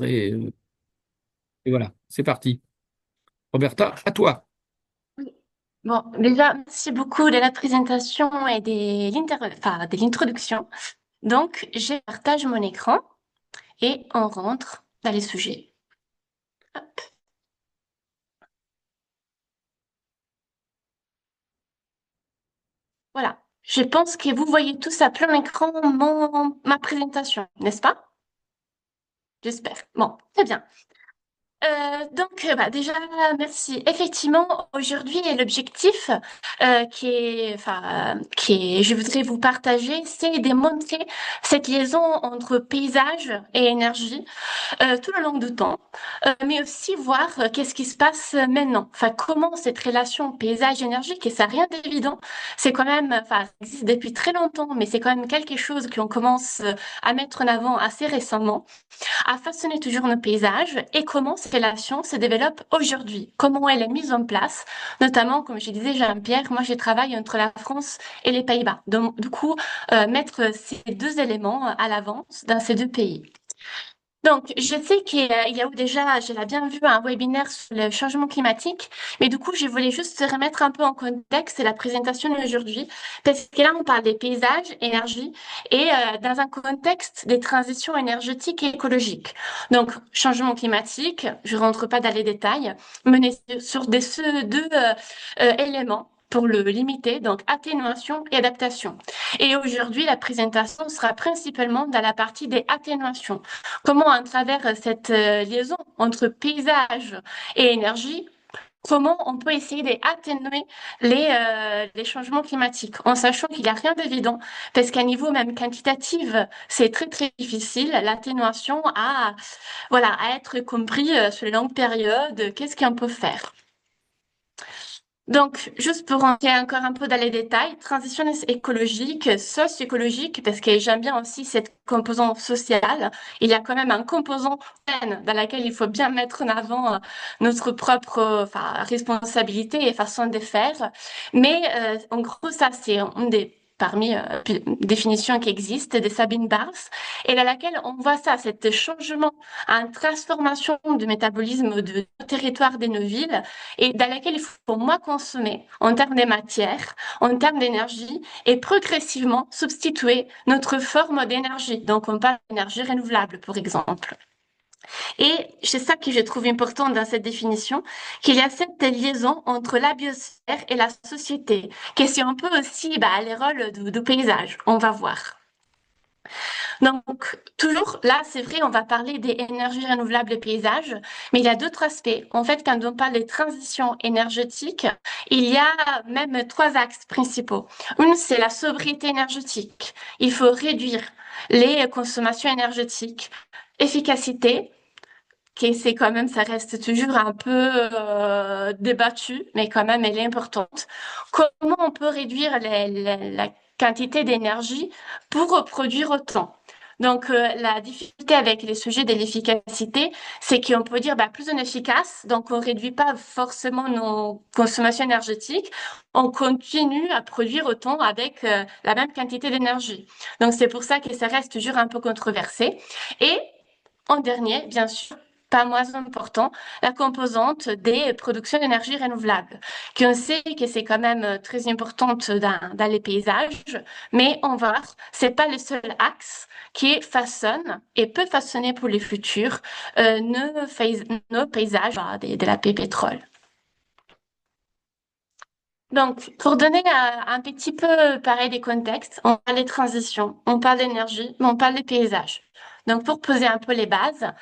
Et, et voilà, c'est parti. Roberta, à toi. Oui. Bon, déjà, merci beaucoup de la présentation et de l'introduction. Donc, je partage mon écran et on rentre dans les sujets. Hop, voilà. Je pense que vous voyez tous à plein écran ma présentation, n'est-ce pas? J'espère. Bon, très bien. Déjà, merci. Effectivement, aujourd'hui, l'objectif je voudrais vous partager, c'est de montrer cette liaison entre paysage et énergie tout le long du temps, mais aussi voir qu'est-ce qui se passe maintenant. Enfin, comment cette relation paysage-énergie, qui ça n'a rien d'évident, c'est quand même, enfin, ça existe depuis très longtemps, mais c'est quand même quelque chose qu'on commence à mettre en avant assez récemment a façonné toujours nos paysages et comment ces relations se développent aujourd'hui, comment elle est mise en place, notamment, comme je disais, Jean-Pierre, moi je travaille entre la France et les Pays-Bas. Donc, du coup, mettre ces deux éléments à l'avance dans ces deux pays. Donc, je sais qu'il y a eu déjà, je l'ai bien vu, un webinaire sur le changement climatique, mais du coup, je voulais juste remettre un peu en contexte la présentation d'aujourd'hui, parce que là, on parle des paysages, énergie, et dans un contexte des transitions énergétiques et écologiques. Donc, changement climatique, je rentre pas dans les détails, mais sur ces deux éléments pour le limiter, donc atténuation et adaptation. Et aujourd'hui, la présentation sera principalement dans la partie des atténuations. Comment, à travers cette liaison entre paysage et énergie, comment on peut essayer d'atténuer les changements climatiques, en sachant qu'il n'y a rien d'évident, parce qu'à niveau même quantitatif, c'est très très difficile, l'atténuation à être compris sur les longues périodes, qu'est-ce qu'on peut faire. Donc, juste pour rentrer encore un peu dans les détails, transition écologique, socio-écologique, parce que j'aime bien aussi cette composante sociale. Il y a quand même un composant humain dans laquelle il faut bien mettre en avant notre propre responsabilité et façon de faire. Mais en gros, ça, c'est une des parmi définitions qui existent de Sabine Bars, et dans laquelle on voit ça, cet changement, une transformation du métabolisme de nos territoires, de nos villes, et dans laquelle il faut moins consommer en termes de matière, en termes d'énergie, et progressivement substituer notre forme d'énergie. Donc, on parle d'énergie renouvelable, par exemple. Et c'est ça que je trouve important dans cette définition, qu'il y a cette liaison entre la biosphère et la société, question un peu aussi les rôles du paysage. On va voir. Donc, toujours là, c'est vrai, on va parler des énergies renouvelables et paysages, mais il y a d'autres aspects. En fait, quand on parle des transitions énergétiques, il y a même trois axes principaux. Une, c'est la sobriété énergétique. Il faut réduire les consommations énergétiques. Efficacité, qui c'est quand même, ça reste toujours un peu débattu, mais quand même, elle est importante. Comment on peut réduire la quantité d'énergie pour produire autant? Donc, la difficulté avec les sujets de l'efficacité, c'est qu'on peut dire plus on est efficace, donc on réduit pas forcément nos consommations énergétiques, on continue à produire autant avec la même quantité d'énergie. Donc, c'est pour ça que ça reste toujours un peu controversé. Et en dernier, bien sûr, pas moins important, la composante des productions d'énergie renouvelable, qu'on sait que c'est quand même très importante dans les paysages, mais on va voir, c'est pas le seul axe qui façonne et peut façonner pour les futurs nos paysages de la paix pétrole. Donc, pour donner un petit peu pareil des contextes, on parle des transitions, on parle d'énergie, mais on parle des paysages. Donc, pour poser un peu les bases,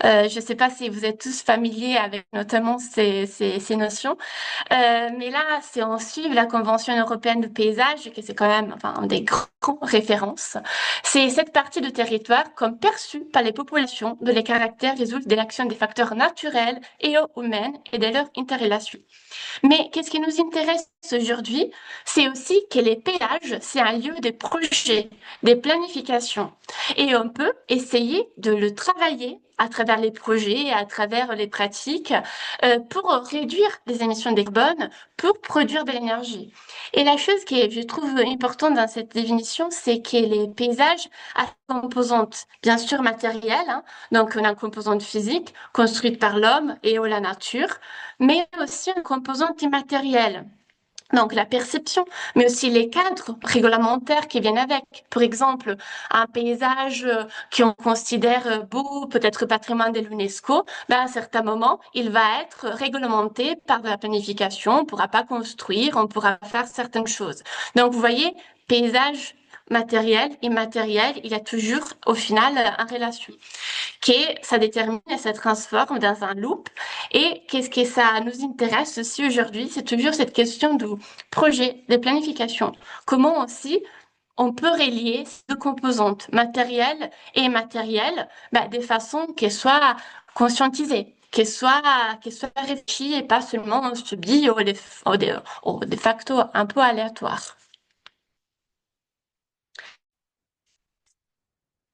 je ne sais pas si vous êtes tous familiers avec notamment ces notions, mais là, si on suit la Convention européenne du paysage, que c'est quand même enfin, une des grandes références, c'est cette partie du territoire comme perçue par les populations dont les caractères résultent de l'action des facteurs naturels et humains et de leur interrelation. Mais qu'est-ce qui nous intéresse aujourd'hui, c'est aussi que les péages, c'est un lieu de projet, de planification. Et on peut essayer de le travailler à travers les projets, à travers les pratiques, pour réduire les émissions de carbone, pour produire de l'énergie. Et la chose qui est, je trouve, importante dans cette définition, c'est que les paysages à composantes, bien sûr matérielles, hein, donc on a une composante physique construite par l'homme et ou la nature, mais aussi une composante immatérielle. Donc la perception, mais aussi les cadres réglementaires qui viennent avec. Par exemple, un paysage qu'on considère beau, peut-être patrimoine de l'UNESCO, ben, à un certain moment, il va être réglementé par la planification, on ne pourra pas construire, on pourra faire certaines choses. Donc vous voyez, paysage matériel, immatériel, il y a toujours au final une relation que ça détermine et ça transforme dans un loop. Et qu'est-ce que ça nous intéresse aussi aujourd'hui, c'est toujours cette question du projet, de planification. Comment aussi on peut relier ces deux composantes, matérielles et immatérielles, bah, de façon qu'elles soient conscientisées, qu'elles soient réfléchies et pas seulement subies ou de facto un peu aléatoires.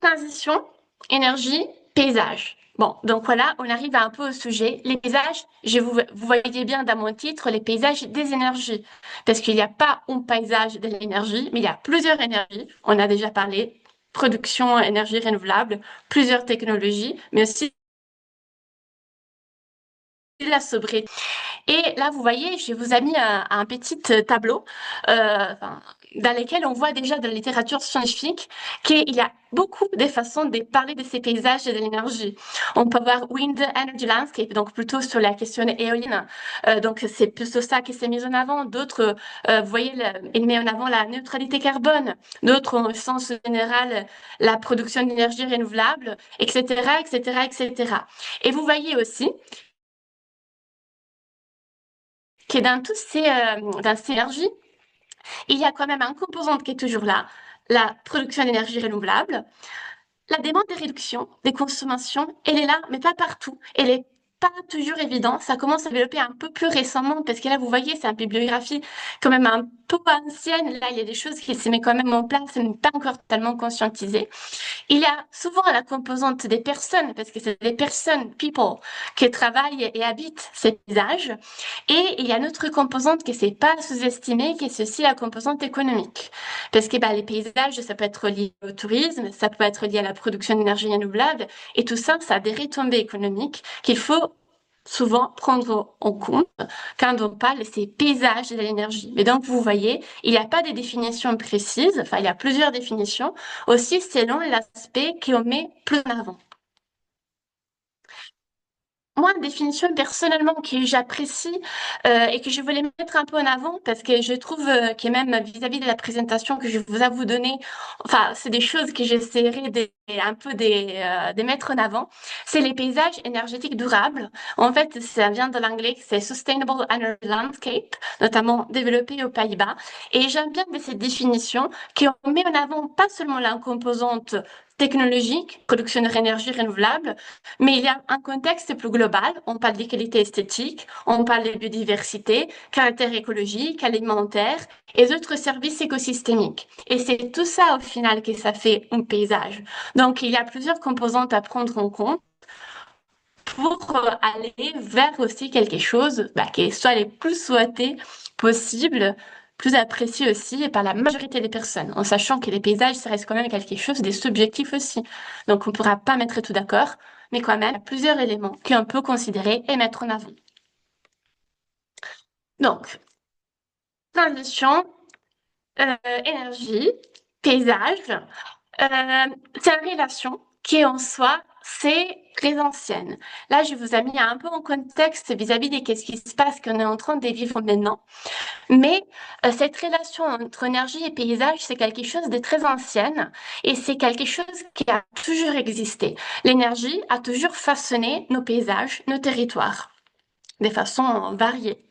Transition, énergie, paysage. Bon, donc voilà, on arrive un peu au sujet. Les paysages, vous voyez bien dans mon titre, les paysages des énergies. Parce qu'il n'y a pas un paysage de l'énergie, mais il y a plusieurs énergies. On a déjà parlé, production, énergie renouvelable, plusieurs technologies, mais aussi la sobriété. Et là, vous voyez, je vous ai mis un petit tableau enfin, dans lequel on voit déjà de la littérature scientifique qu'il y a beaucoup de façons de parler de ces paysages et de l'énergie. On peut voir Wind Energy Landscape, donc plutôt sur la question éolienne. Donc c'est plutôt ça qui s'est mis en avant. D'autres, vous voyez, il met en avant la neutralité carbone. D'autres, au sens général, la production d'énergie renouvelable, etc., etc., etc. Et vous voyez aussi que dans ces énergies, il y a quand même un composant qui est toujours là, la production d'énergie renouvelable. La demande de réduction des consommations, elle est là, mais pas partout. Elle est pas toujours évidente. Ça commence à développer un peu plus récemment, parce que là, vous voyez, c'est une bibliographie quand même un peu ancienne. Là, il y a des choses qui se mettent quand même en place, mais pas encore totalement conscientisées. Il y a souvent la composante des personnes, parce que c'est des personnes, people, qui travaillent et habitent ces paysages. Et il y a une autre composante qui n'est pas sous-estimée, qui est ceci, la composante économique. Parce que bah, les paysages, ça peut être lié au tourisme, ça peut être lié à la production d'énergie renouvelable, et tout ça, ça a des retombées économiques qu'il faut souvent prendre en compte quand on parle de ces paysages de l'énergie. Mais donc, vous voyez, il n'y a pas de définition précise, enfin, il y a plusieurs définitions, aussi selon l'aspect qu'on met plus en avant. Moi, une définition personnellement que j'apprécie et que je voulais mettre un peu en avant parce que je trouve que même vis-à-vis de la présentation que je vous ai vous donnée, enfin, c'est des choses que j'essaierai un peu de mettre en avant. C'est les paysages énergétiques durables. En fait, ça vient de l'anglais, c'est Sustainable Energy Landscape, notamment développé aux Pays-Bas. Et j'aime bien de cette définition qu'on met en avant pas seulement la composante technologique, production d'énergie renouvelable, mais il y a un contexte plus global. On parle d'égalité esthétique, on parle de biodiversité, caractère écologique, alimentaire et d'autres services écosystémiques. Et c'est tout ça au final que ça fait un paysage. Donc il y a plusieurs composantes à prendre en compte pour aller vers aussi quelque chose bah, qui soit les plus souhaité possible, plus apprécié aussi par la majorité des personnes, en sachant que les paysages, ça reste quand même quelque chose des subjectifs aussi. Donc on ne pourra pas mettre tout d'accord, mais quand même, il y a plusieurs éléments qu'on peut considérer et mettre en avant. Donc, transition, énergie, paysage, c'est une relation qui en soi, c'est très ancienne. Là, je vous ai mis un peu en contexte vis-à-vis de ce qui se passe, qu'on est en train de vivre maintenant. Mais cette relation entre énergie et paysage, c'est quelque chose de très ancienne et c'est quelque chose qui a toujours existé. L'énergie a toujours façonné nos paysages, nos territoires, de façon variée.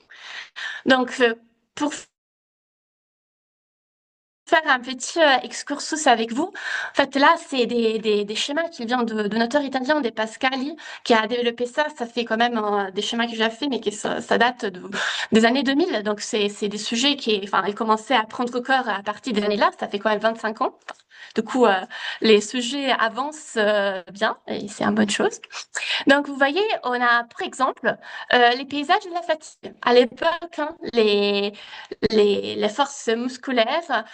Donc, pour faire un petit excursus avec vous. En fait, là, c'est des schémas qui viennent de notre auteur italien, De Pascali, qui a développé ça. Ça fait quand même des schémas que j'ai fait, mais ça date des années 2000. Donc, c'est des sujets enfin, ils commençaient à prendre corps à partir des années-là. Ça fait quand même 25 ans. Du coup, les sujets avancent bien et c'est une bonne chose. Donc, vous voyez, on a, par exemple, les paysages de la fatigue. À l'époque, hein, les forces musculaires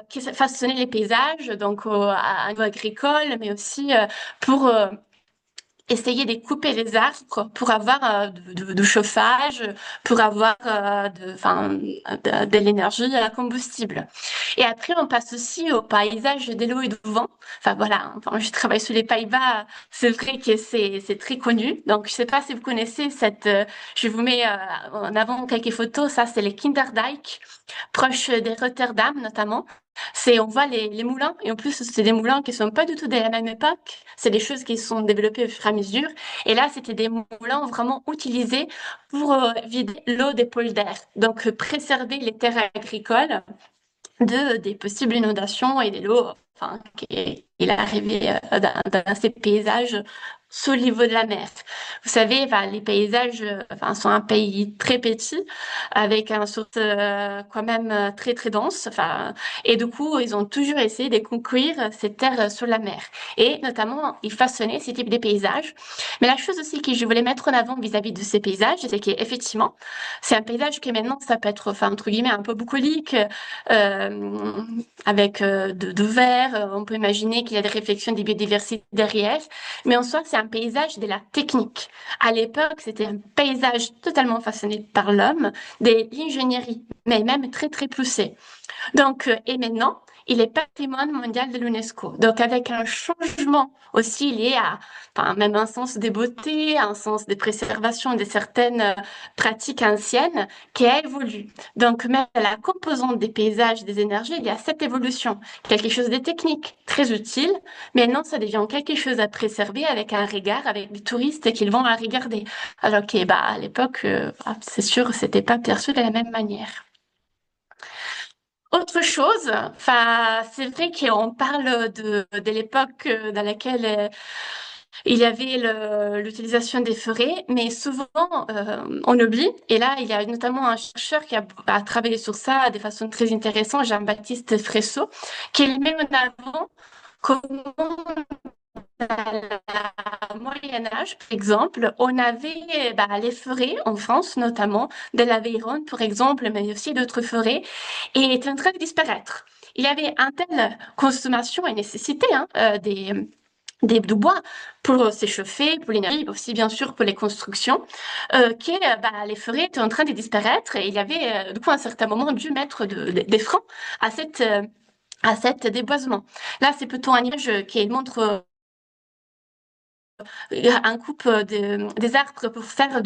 qui façonnaient les paysages, donc à un niveau agricole, mais aussi pour essayer de couper les arbres pour avoir du chauffage, pour avoir de l'énergie combustible. Et après, on passe aussi au paysage de l'eau et du vent. Enfin voilà, enfin, je travaille sur les Pays-Bas, c'est vrai que c'est très connu. Donc je sais pas si vous connaissez je vous mets en avant quelques photos. Ça, c'est les Kinderdijk, proche de Rotterdam notamment. On voit les moulins, et en plus, c'est des moulins qui sont pas du tout de la même époque. C'est des choses qui sont développées au fur et à mesure. Et là, c'était des moulins vraiment utilisés pour vider l'eau des polders. Donc, préserver les terres agricoles des possibles inondations et de l'eau enfin, qui est arrivé dans ces paysages sous le niveau de la mer. Vous savez, enfin, les paysages enfin, sont un pays très petit, avec un source quand même très très dense. Enfin, et du coup, ils ont toujours essayé de conquérir ces terres sous la mer. Et notamment, ils façonnaient ces types de paysages. Mais la chose aussi que je voulais mettre en avant vis-à-vis de ces paysages, c'est qu'effectivement, c'est un paysage qui maintenant, ça peut être, enfin, entre guillemets, un peu bucolique, euh, avec de verre. On peut imaginer qu'il y a des réflexions de biodiversité derrière. Mais en soi, c'est un paysage de la technique. À l'époque, c'était un paysage totalement façonné par l'homme, de l'ingénierie, mais même très, très poussé. Donc, et maintenant, il est patrimoine mondial de l'UNESCO. Donc, avec un changement aussi lié à, enfin, même un sens des beautés, un sens de préservation de certaines pratiques anciennes qui a évolué. Donc, même la composante des paysages, des énergies, il y a cette évolution. Quelque chose de technique, très utile, mais maintenant, ça devient quelque chose à préserver avec un regard, avec des touristes qui vont à regarder. Alors que, bah, à l'époque, c'est sûr, c'était pas perçu de la même manière. Autre chose, enfin, c'est vrai qu'on parle de l'époque dans laquelle il y avait l'utilisation des forêts, mais souvent on oublie. Et là, il y a notamment un chercheur qui a travaillé sur ça de façon très intéressante, Jean-Baptiste Fresso, qui met en avant comment au Moyen Âge, par exemple, on avait bah, les forêts en France, notamment de l'Aveyron, par exemple, mais aussi d'autres forêts, et étaient en train de disparaître. Il y avait une telle consommation et nécessité hein, du bois pour s'échauffer, pour l'énergie, aussi bien sûr pour les constructions, que bah, les forêts étaient en train de disparaître et il y avait du coup à un certain moment dû mettre des freins à cet déboisement. Là, c'est plutôt un image qui montre un coupe des arbres pour faire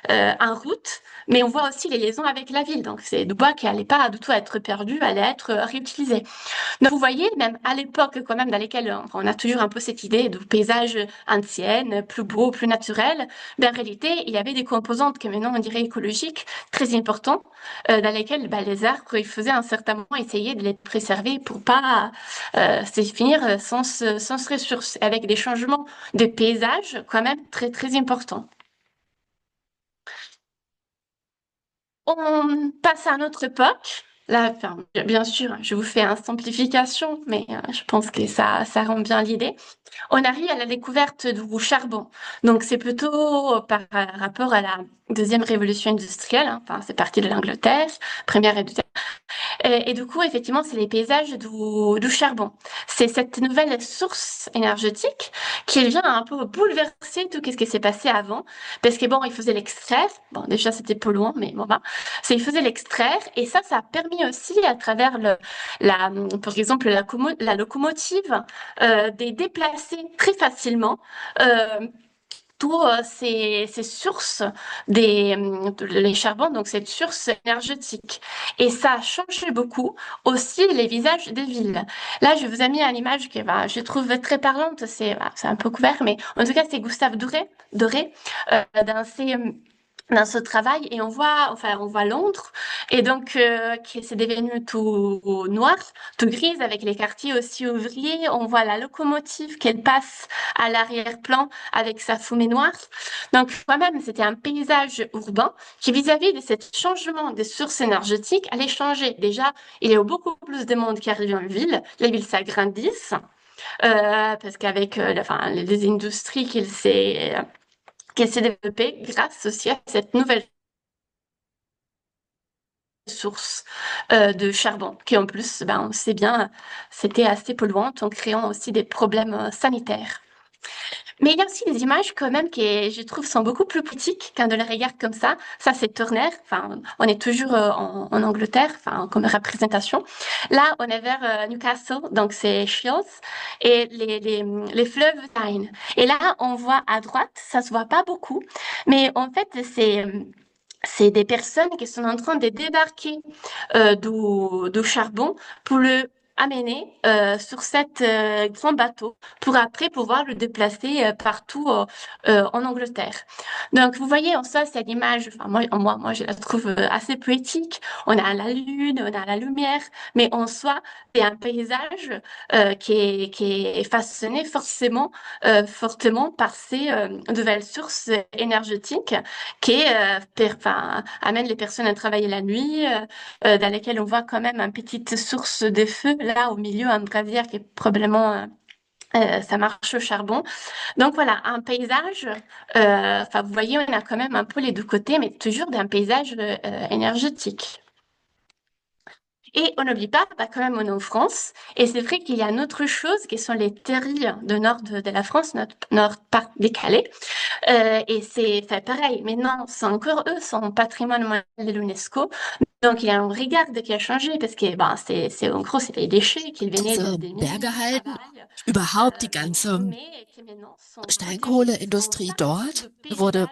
en route, mais on voit aussi les liaisons avec la ville. Donc, c'est du bois qui n'allait pas du tout être perdu, allait être réutilisé. Donc, vous voyez, même à l'époque, quand même, dans lesquelles on a toujours un peu cette idée de paysage ancien, plus beau, plus naturel, mais en réalité, il y avait des composantes que maintenant on dirait écologiques, très importantes, dans lesquelles bah, les arbres, il faisait un certain moment essayer de les préserver pour pas se finir sans ressources, avec des changements de paysage quand même très, très importants. On passe à notre époque. Là, enfin, bien sûr, je vous fais une simplification, mais je pense que ça rend bien l'idée. On arrive à la découverte du charbon. Donc, c'est plutôt par rapport à la deuxième révolution industrielle. Hein. Enfin, c'est parti de l'Angleterre, première et deuxième. Et du coup, effectivement, c'est les paysages du charbon. C'est cette nouvelle source énergétique qui vient un peu bouleverser tout ce qui s'est passé avant. Parce que bon, il faisait l'extraire. Bon, déjà, c'était polluant, mais bon, bah, il faisait l'extraire. Et ça a permis aussi, à travers par exemple, la locomotive, de déplacer très facilement euh, tous ces sources les charbons, donc cette source énergétique. Et ça a changé beaucoup aussi les visages des villes. Là, je vous ai mis une image que bah, je trouve très parlante. C'est un peu couvert, mais en tout cas, c'est Gustave Doré dans dans ce travail et on voit Londres et donc qui c'est devenu tout noir, tout gris avec les quartiers aussi ouvriers. On voit la locomotive qu'elle passe à l'arrière-plan avec sa fumée noire. Donc quand même, c'était un paysage urbain qui vis-à-vis de ce changement des sources énergétiques allait changer. Déjà, il y a beaucoup plus de monde qui arrive en ville, les villes s'agrandissent. Parce qu'avec enfin, les industries qu'elle s'est développée grâce aussi à cette nouvelle source de charbon, qui en plus, ben, on sait bien, c'était assez polluante en créant aussi des problèmes sanitaires. Mais il y a aussi des images quand même qui, je trouve, sont beaucoup plus poétiques quand on les regarde comme ça. Ça, c'est Turner. Enfin, on est toujours en Angleterre, enfin, comme représentation. Là, on est vers Newcastle, donc c'est Shields, et les fleuves Tyne. Et là, on voit à droite, ça se voit pas beaucoup, mais en fait, c'est des personnes qui sont en train de débarquer du charbon pour le amener sur cet grand bateau pour après pouvoir le déplacer partout en Angleterre. Donc vous voyez en ça cette image, enfin moi je la trouve assez poétique. On a la lune, on a la lumière, mais en soi c'est un paysage qui est façonné fortement par ces nouvelles sources énergétiques qui enfin, amènent les personnes à travailler la nuit, dans lesquelles on voit quand même une petite source de feu là au milieu, un brasier qui est probablement ça marche au charbon. Donc voilà, un paysage. Enfin, vous voyez, on a quand même un peu les deux côtés, mais toujours d'un paysage énergétique. Et on n'oublie pas, bah, quand même, on est en France. Et c'est vrai qu'il y a une autre chose qui sont les terrils de nord de la France, notre part décalé. Et c'est fait pareil. Maintenant, c'est encore eux, son patrimoine mondial de l'UNESCO. Donc, il y a un regard qui a changé parce que ben, en gros, c'est les déchets qui venaient Diese des mines de Bergehalden, travail, überhaupt die ganze mais qui maintenant sont protégés. Donc, Steinkohleindustrie ça aussi, le dort wurde paysage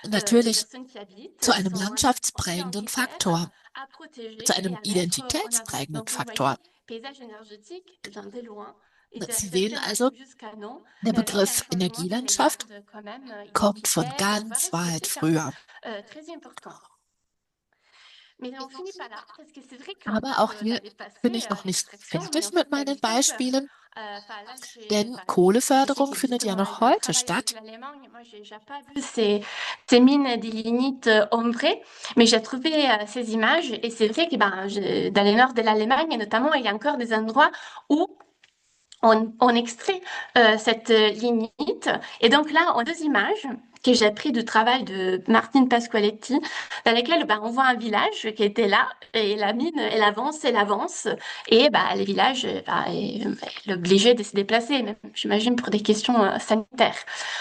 des natürlich personnes qui habitent zu einem sont aussi un landschaftsprägenden critère Faktor, à protéger zu et einem à mettre en avant. identitätsprägenden Donc, vous voyez, Faktor. paysage énergétique vient de loin. Et de Sie sehen certains also, arrivent jusqu'à non, der mais avec un Begriff changement qui les Energielandschaft garde quand même kommt von identitaires, voire ganz weit esthétiques, früher. très importants. Mais on finit pas là, parce que c'est vrai que Aber auch dans hier le bin passé, ich noch nicht l'extraction, mais fertig aussi mit la meinen vitesse. Beispielen, Enfin, là, denn je sais Kohleförderung que findet ja justement, noch je heute travaille avec statt. l'Allemagne. Moi, j'ai déjà pas vu ces mines d'illinite en vrai, mais j'ai trouvé ces images et c'est vrai que ben, dans le nord de l'Allemagne, notamment, il y a encore des endroits où on extrait cette lignite. Et donc là, en deux images que j'ai pris du travail de Martine Pasqualetti, dans lesquelles ben, on voit un village qui était là, et la mine, elle avance, et ben, le village ben, est obligé de se déplacer, même, j'imagine pour des questions sanitaires.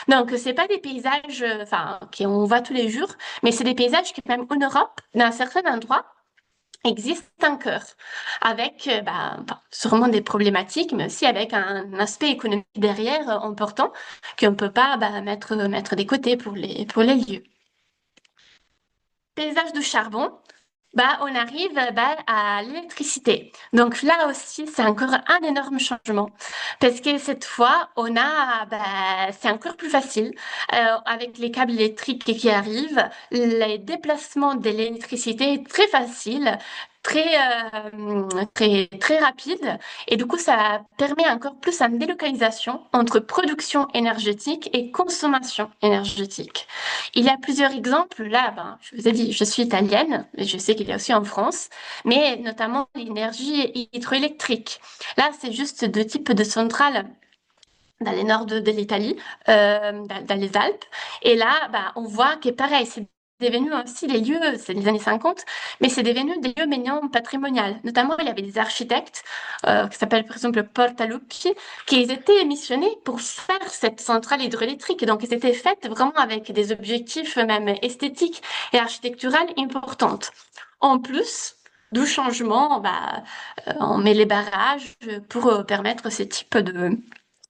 Donc, c'est pas des paysages enfin, qu'on voit tous les jours, mais c'est des paysages qui, même en Europe, dans certains endroits, existe encore, avec sûrement des problématiques, mais aussi avec un aspect économique derrière important qu'on ne peut pas mettre des côtés pour les lieux. Paysage de charbon, on arrive à l'électricité. Donc là aussi, c'est encore un énorme changement parce que cette fois, c'est encore plus facile avec les câbles électriques qui arrivent. Les déplacements de l'électricité est très facile. Très rapide et du coup ça permet encore plus une délocalisation entre production énergétique et consommation énergétique. Il y a plusieurs exemples. Là, je vous ai dit, je suis italienne, mais je sais qu'il y a aussi en France, mais notamment l'énergie hydroélectrique. Là, c'est juste deux types de centrales dans le nord de l'Italie, dans les Alpes. Et là, on voit que pareil, c'est devenu aussi des lieux, c'est les années 50, mais c'est devenu des lieux maintenant patrimoniaux. Notamment, il y avait des architectes qui s'appellent par exemple Portalucci, qui étaient missionnés pour faire cette centrale hydroélectrique. Donc, ils étaient faites vraiment avec des objectifs même esthétiques et architecturaux importants. En plus du changement, on met les barrages pour permettre ce type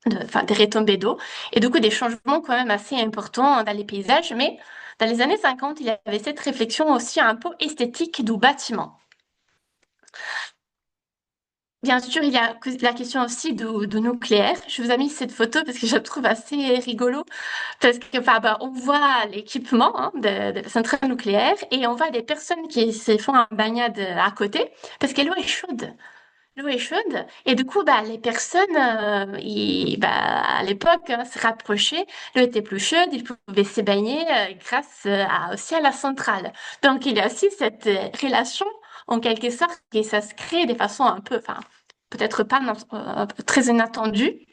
enfin, des retombées d'eau, et du coup des changements quand même assez importants dans les paysages, mais dans les années 50, il y avait cette réflexion aussi un peu esthétique du bâtiment. Bien sûr, il y a la question aussi de nucléaire. Je vous ai mis cette photo parce que je la trouve assez rigolo. Parce que, enfin, bah, on voit l'équipement hein, de la centrale nucléaire et on voit des personnes qui se font un baignade à côté parce que l'eau est chaude. L'eau est chaude et du coup, bah, les personnes, bah, à l'époque, hein, se rapprochaient. L'eau était plus chaude, ils pouvaient se baigner grâce aussi à la centrale. Donc, il y a aussi cette relation, en quelque sorte, qui ça se crée de façon un peu, enfin, peut-être pas très inattendue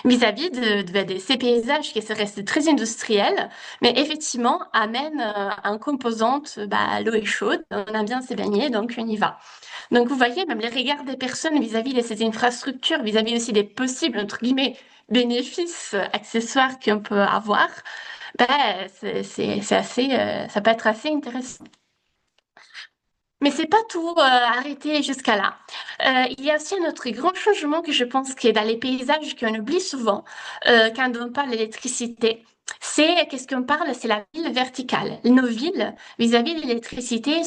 vis-à-vis de ces paysages qui se restent très industriels, mais effectivement amènent un composante, bah, l'eau est chaude, on aime bien se baigner, donc on y va. Donc vous voyez, même les regards des personnes vis-à-vis de ces infrastructures, vis-à-vis aussi des possibles, entre guillemets, bénéfices accessoires qu'on peut avoir, ben, c'est assez, ça peut être assez intéressant. Mais c'est pas tout arrêté jusqu'à là. Il y a aussi un autre grand changement que je pense qui est dans les paysages qu'on oublie souvent quand on parle d'électricité. C'est qu'est-ce qu'on parle, c'est la ville verticale. Nos villes vis-à-vis de l'électricité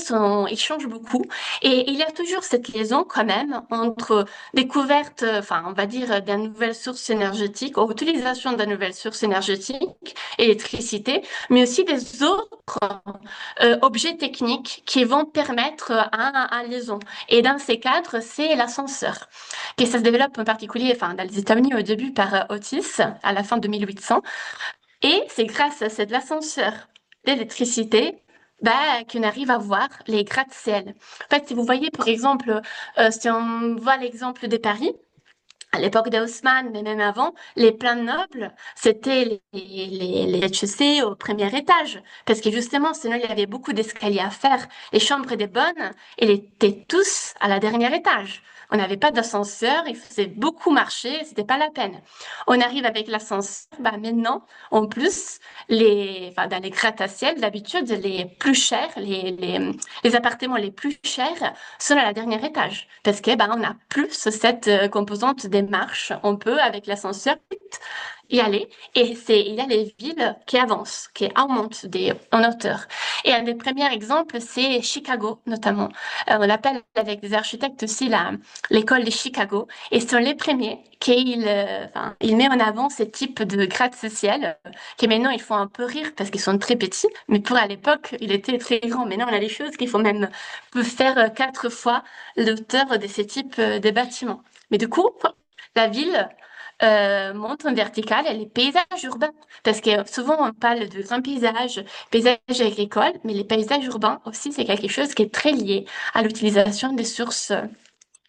ils changent beaucoup et il y a toujours cette liaison quand même entre découverte, enfin on va dire, d'une nouvelle source énergétique ou utilisation de nouvelles sources énergétiques, électricité, mais aussi des autres objets techniques qui vont permettre un liaison. Et dans ces cadres, c'est l'ascenseur, qui ça se développe en particulier, enfin, dans les États-Unis au début par Otis, à la fin de 1800. Et c'est grâce à cet ascenseur d'électricité bah, qu'on arrive à voir les gratte-ciel. En fait, si vous voyez, par exemple, si on voit l'exemple de Paris, à l'époque d'Haussmann, mais même avant, les plans nobles, c'était les rez-de-chaussée au premier étage. Parce que justement, sinon, il y avait beaucoup d'escaliers à faire. Les chambres des bonnes, elles étaient tous à la dernière étage. On n'avait pas d'ascenseur, il faisait beaucoup marcher, c'était pas la peine. On arrive avec l'ascenseur, bah maintenant, en plus, enfin, dans les gratte-à-ciel, d'habitude, les plus chers, les appartements les plus chers sont à la dernière étage. Parce que, bah, on a plus cette composante des marches. On peut, avec l'ascenseur, y aller. Et il y a les villes qui avancent, qui augmentent en hauteur. Et un des premiers exemples, c'est Chicago, notamment. On l'appelle avec des architectes aussi l'école de Chicago. Et ce sont les premiers enfin, il met en avant ce type de gratte-ciel qui maintenant ils font un peu rire parce qu'ils sont très petits, mais pour à l'époque, il était très grand. Maintenant, on a des choses qui font même peut faire 4 fois l'auteur de ces types de bâtiments. Mais du coup, la ville monte en vertical et les paysages urbains. Parce que souvent, on parle de grands paysages, paysages agricoles, mais les paysages urbains aussi, c'est quelque chose qui est très lié à l'utilisation des sources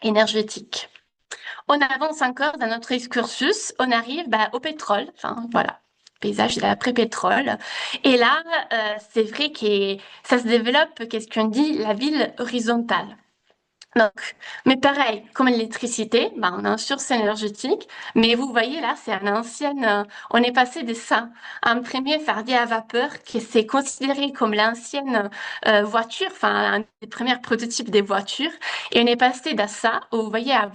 énergétiques. On avance encore dans notre excursus, on arrive bah, au pétrole, enfin voilà, paysage de l'après-pétrole. Et là, c'est vrai que ça se développe, qu'est-ce qu'on dit, la ville horizontale. Donc, mais pareil, comme l'électricité, ben, on a une source énergétique, mais vous voyez là, c'est un ancien, on est passé de ça à un premier fardier à vapeur qui s'est considéré comme l'ancienne voiture, enfin un des premiers prototypes des voitures, et on est passé de ça, vous voyez à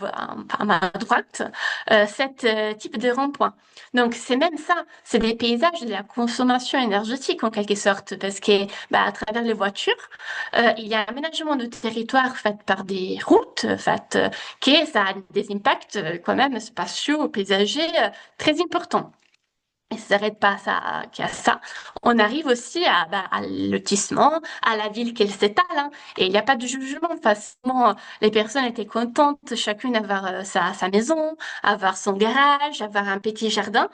ma droite, cet type de rond-point. Donc c'est même ça, c'est des paysages de la consommation énergétique en quelque sorte, parce que bah, à travers les voitures, il y a un aménagement de territoire fait par des routes, fait, qui ça a des impacts quand même spatiaux, paysagers très importants. Et ça ne s'arrête pas qu'à ça. On arrive aussi à lotissement, à la ville qu'elle s'étale. Hein. Et il n'y a pas de jugement. Facilement, les personnes étaient contentes, chacune avoir sa maison, avoir son garage, avoir un petit jardin.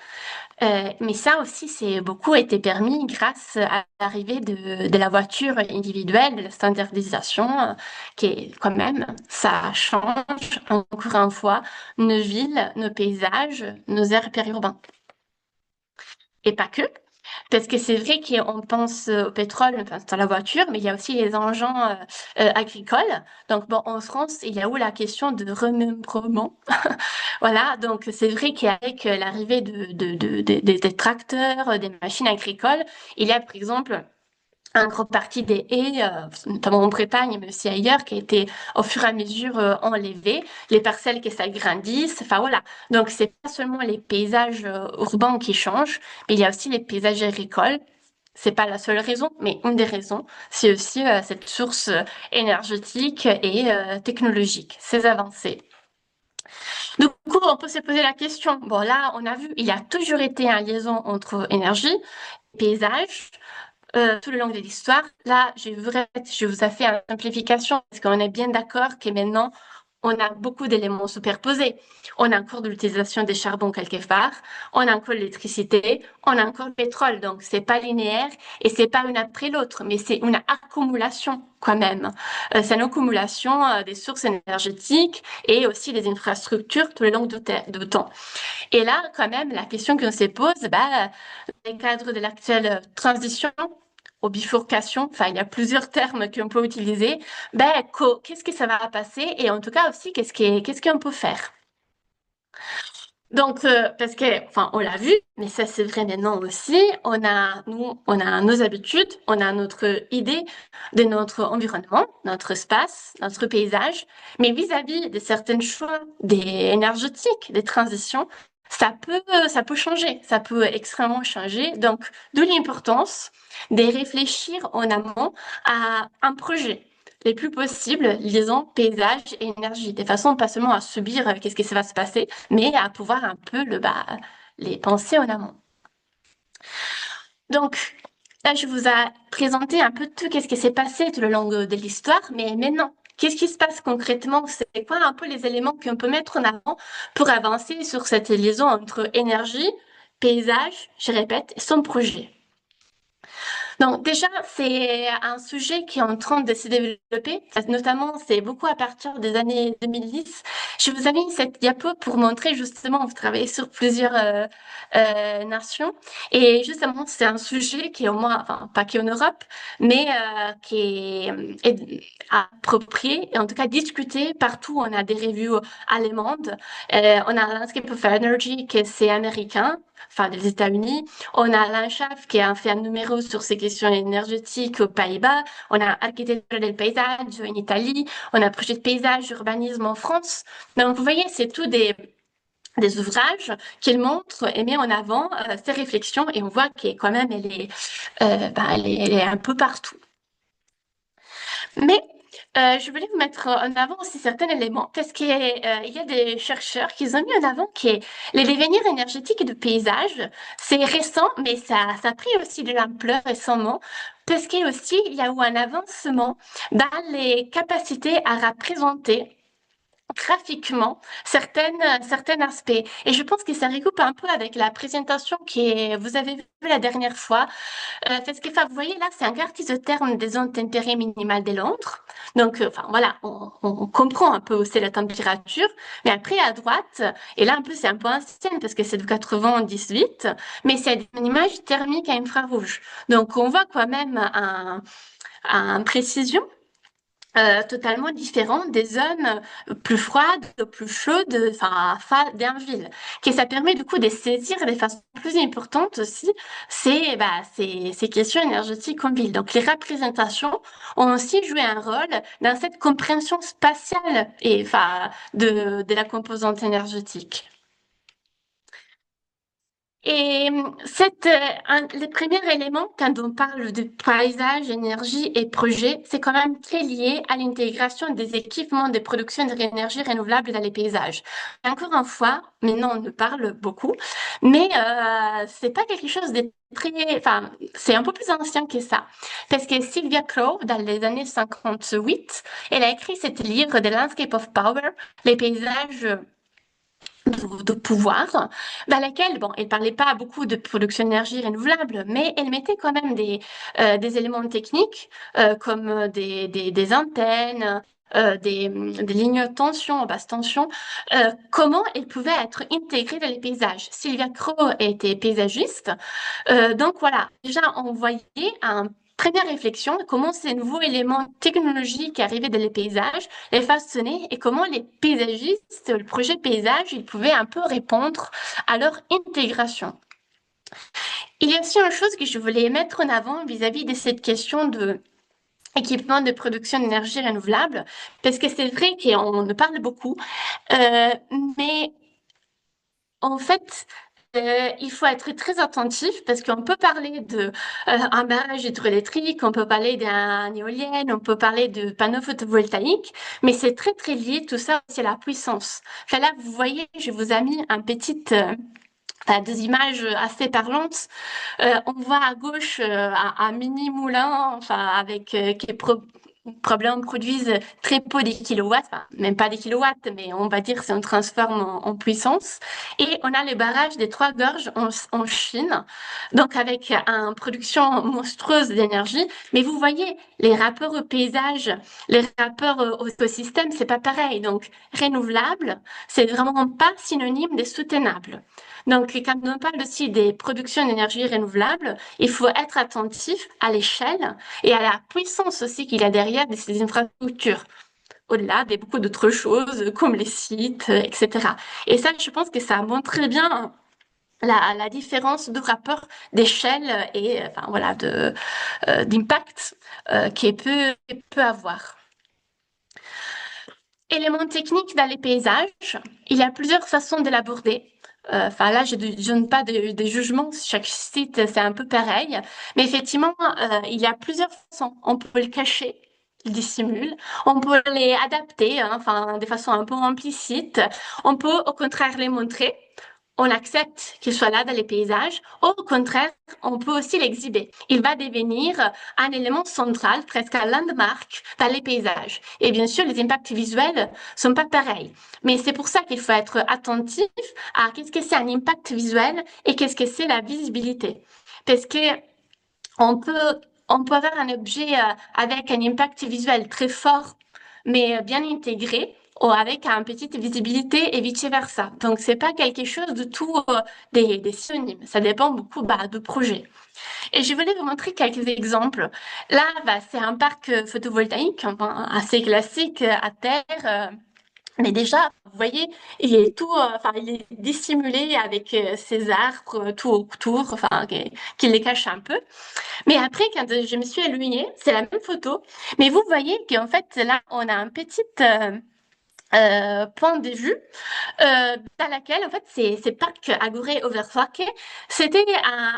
Mais ça aussi, c'est beaucoup été permis grâce à l'arrivée de la voiture individuelle, de la standardisation, qui est quand même, ça change encore une fois nos villes, nos paysages, nos aires périurbains. Et pas que, parce que c'est vrai qu'on pense au pétrole, on pense à la voiture, mais il y a aussi les engins agricoles. Donc, bon, en France, il y a où la question de remembrement. Voilà, donc c'est vrai qu'avec l'arrivée des tracteurs, des machines agricoles, il y a par exemple un gros parti des haies, notamment en Bretagne, mais aussi ailleurs, qui a été au fur et à mesure enlevées, les parcelles qui s'agrandissent, enfin voilà. Donc c'est pas seulement les paysages urbains qui changent, mais il y a aussi les paysages agricoles. C'est pas la seule raison, mais une des raisons, c'est aussi cette source énergétique et technologique, ces avancées. Du coup, on peut se poser la question. Bon, là, on a vu, il y a toujours été un liaison entre énergie, paysage, tout le long de l'histoire. Là, je vous ai fait une simplification parce qu'on est bien d'accord que maintenant, on a beaucoup d'éléments superposés. On a encore de l'utilisation des charbons quelque part, on a encore l'électricité, on a encore le pétrole. Donc, c'est pas linéaire et c'est pas une après l'autre, mais c'est une accumulation quand même. C'est une accumulation des sources énergétiques et aussi des infrastructures tout le long de temps. Et là, quand même, la question qu'on se pose, dans le cadre de l'actuelle transition, aux bifurcations, enfin, il y a plusieurs termes qu'on peut utiliser, qu'est-ce que ça va passer et en tout cas aussi, qu'est-ce qu'on peut faire? Donc, parce que, enfin, on l'a vu, mais ça c'est vrai maintenant aussi, on a nos habitudes, on a notre idée de notre environnement, notre espace, notre paysage, mais vis-à-vis de certains choix des énergétiques, des transitions, ça peut changer, ça peut extrêmement changer. Donc, d'où l'importance de réfléchir en amont à un projet les plus possibles, liaison, paysage et énergie, de façon pas seulement à subir qu'est-ce que ça va se passer, mais à pouvoir un peu les penser en amont. Donc, là, je vous ai présenté un peu tout qu'est-ce qui s'est passé tout le long de l'histoire, mais maintenant, qu'est-ce qui se passe concrètement? C'est quoi un peu les éléments qu'on peut mettre en avant pour avancer sur cette liaison entre énergie, paysage, je répète, et son projet? Donc déjà, c'est un sujet qui est en train de se développer, notamment c'est beaucoup à partir des années 2010. Je vous ai mis cette diapo pour montrer justement, vous travaillez sur plusieurs nations et justement c'est un sujet qui est au moins, enfin pas qu'en Europe, mais est approprié et en tout cas discuté partout. On a des reviews allemandes, on a Landscape of Energy qui c'est américain, enfin des États-Unis. On a l'ANSHAF qui a fait un numéro sur ces questions énergétiques aux Pays-Bas. On a Architectura del Paesaggio en Italie. On a Projet de paysage, urbanisme en France. Donc, vous voyez, c'est tout des ouvrages qui montrent et mettent en avant ces réflexions et on voit qu'elle quand même, elle est un peu partout. Mais je voulais vous mettre en avant aussi certains éléments parce qu'il y a des chercheurs qui ont mis en avant que les devenirs énergétiques de paysage, c'est récent, mais ça a pris aussi de l'ampleur récemment parce qu'il aussi il y a eu un avancement dans les capacités à représenter graphiquement certains aspects. Et je pense que ça recoupe un peu avec la présentation que vous avez vue la dernière fois. Parce que, enfin, vous voyez là, c'est un carte isotherme des zones tempérées minimales de Londres. Donc, enfin, voilà, on comprend un peu où c'est la température. Mais après, à droite, et là, un peu, c'est un peu ancien parce que c'est de 98, mais c'est une image thermique à infrarouge. Donc, on voit quand même un précision totalement différent des zones plus froides, plus chaudes, enfin, d'un ville. Que ça permet du coup de saisir de façon plus importante aussi ces questions énergétiques en ville. Donc les représentations ont aussi joué un rôle dans cette compréhension spatiale et enfin de la composante énergétique. Et le premier élément, quand on parle de paysage, énergie et projet, c'est quand même très lié à l'intégration des équipements de production d'énergie renouvelable dans les paysages. Encore une fois, maintenant on en parle beaucoup, mais c'est pas quelque chose de très, enfin, c'est un peu plus ancien que ça. Parce que Sylvia Crowe, dans les années 58, elle a écrit ce livre, The Landscape of Power, les paysages de pouvoir, dans laquelle, bon, elle parlait pas beaucoup de production d'énergie renouvelable, mais elle mettait quand même des éléments techniques comme des antennes, des lignes de tension, basse tension, comment elles pouvaient être intégrées dans les paysages. Sylvia Crowe était paysagiste, donc voilà, déjà on voyait un première réflexion de comment ces nouveaux éléments technologiques arrivaient dans les paysages les façonner et comment les paysagistes, le projet paysage, ils pouvaient un peu répondre à leur intégration. Il y a aussi une chose que je voulais mettre en avant vis-à-vis de cette question de équipement de production d'énergie renouvelable, parce que c'est vrai qu'on en parle beaucoup, mais en fait, il faut être très attentif parce qu'on peut parler de un barrage hydroélectrique, on peut parler d'un éolien, on peut parler de panneaux photovoltaïques, mais c'est très lié tout ça aussi à la puissance. Enfin, là, vous voyez, je vous ai mis des images assez parlantes. On voit à gauche un mini moulin, enfin avec probablement produisent très peu des kilowatts, enfin, même pas des kilowatts, mais on va dire que c'est un transforme en puissance. Et on a le barrage des Trois Gorges en Chine, donc avec une production monstrueuse d'énergie. Mais vous voyez, les rapports au paysage, les rapports au écosystème, c'est pas pareil. Donc renouvelable, c'est vraiment pas synonyme de soutenable. Donc, quand on parle aussi des productions d'énergie renouvelable, il faut être attentif à l'échelle et à la puissance aussi qu'il y a derrière de ces infrastructures, au-delà de beaucoup d'autres choses comme les sites, etc. Et ça, je pense que ça montre très bien la différence de rapport d'échelle et enfin, voilà, d'impact qu'il peut avoir. Éléments techniques dans les paysages, il y a plusieurs façons de l'aborder. Enfin là, je ne donne pas de jugement, chaque site c'est un peu pareil, mais effectivement, il y a plusieurs façons. On peut le cacher, le dissimule, on peut les adapter, hein, enfin de façon un peu implicite, on peut au contraire les montrer. On accepte qu'il soit là dans les paysages. Au contraire, on peut aussi l'exhiber. Il va devenir un élément central, presque un landmark dans les paysages. Et bien sûr, les impacts visuels sont pas pareils. Mais c'est pour ça qu'il faut être attentif à qu'est-ce que c'est un impact visuel et qu'est-ce que c'est la visibilité. Parce que on peut, on peut avoir un objet avec un impact visuel très fort, mais bien intégré, ou avec une petite visibilité et vice-versa. Donc, c'est pas quelque chose de tout des synonymes. Ça dépend beaucoup de projet. Et je voulais vous montrer quelques exemples. Là, c'est un parc photovoltaïque assez classique à terre. Mais déjà, vous voyez, il est tout, enfin, il est dissimulé avec ces arbres tout autour, enfin, qui les cachent un peu. Mais après, quand je me suis éloignée, c'est la même photo. Mais vous voyez qu'en fait, là, on a un petit point de vue dans laquelle, en fait, c'est parc Agoré Overflake. C'était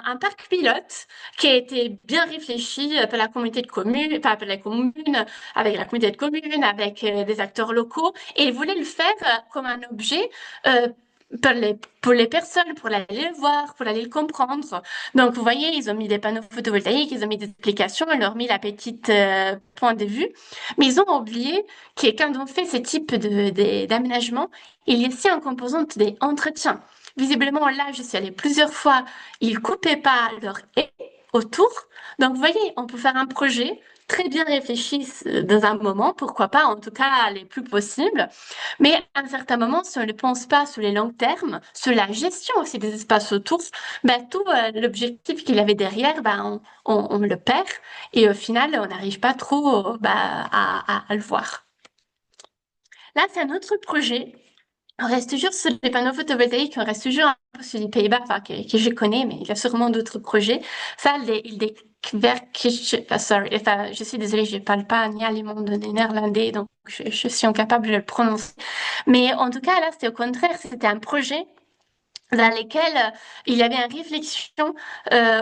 un parc pilote qui a été bien réfléchi par la communauté de communes, enfin, par la commune, avec la communauté de communes, avec des acteurs locaux. Et ils voulaient le faire comme un objet euh, pour les personnes, pour aller le voir, pour aller le comprendre. Donc, vous voyez, ils ont mis des panneaux photovoltaïques, ils ont mis des explications, ils leur ont mis la petite point de vue. Mais ils ont oublié que quand on fait ce type d'aménagement, il y a aussi une composante des entretiens. Visiblement, là, je suis allée plusieurs fois, ils coupaient pas leur haie autour. Donc, vous voyez, on peut faire un projet très bien réfléchi dans un moment, pourquoi pas, en tout cas, les plus possibles. Mais à un certain moment, si on ne pense pas sur les longs termes, sur la gestion aussi des espaces autour, tout l'objectif qu'il y avait derrière, on le perd et au final, on n'arrive pas trop à le voir. Là, c'est un autre projet. On reste toujours sur les panneaux photovoltaïques, on reste toujours un peu sur les Pays-Bas, enfin, que je connais, mais il y a sûrement d'autres projets. Ça, il des sorry, enfin, je suis désolée, je ne parle pas ni allemand ni néerlandais, donc je suis incapable de le prononcer. Mais en tout cas, là, c'était au contraire, c'était un projet dans lesquels il y avait une réflexion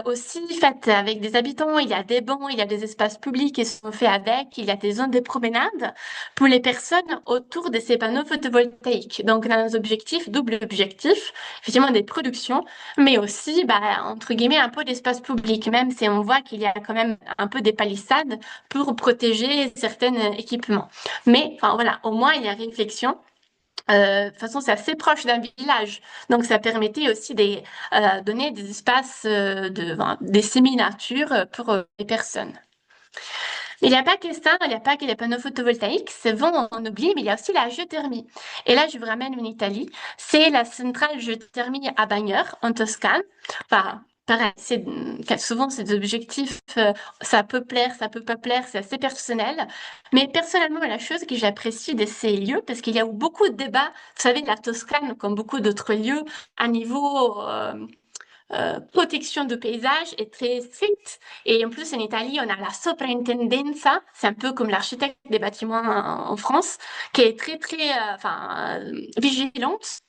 aussi faite avec des habitants. Il y a des bancs, il y a des espaces publics qui sont faits avec, il y a des zones de promenade pour les personnes autour de ces panneaux photovoltaïques. Donc, dans nos objectifs, double objectif, effectivement des productions, mais aussi, entre guillemets, un peu d'espace public, même si on voit qu'il y a quand même un peu des palissades pour protéger certains équipements. Mais, enfin voilà, au moins, il y a réflexion. De toute façon, c'est assez proche d'un village, donc ça permettait aussi de donner des espaces des semi-natures pour les personnes. Mais il n'y a pas que ça, il n'y a pas que les panneaux photovoltaïques, c'est bon, on oublie, mais il y a aussi la géothermie. Et là, je vous ramène en Italie, c'est la centrale géothermie à Bagnères, en Toscane. Enfin, pareil, souvent, c'est des objectifs, ça peut plaire, ça peut pas plaire, c'est assez personnel. Mais personnellement, la chose que j'apprécie de ces lieux, parce qu'il y a eu beaucoup de débats, vous savez, la Toscane, comme beaucoup d'autres lieux, à niveau protection de paysage est très stricte. Et en plus, en Italie, on a la soprintendenza, c'est un peu comme l'architecte des bâtiments en France, qui est très vigilante.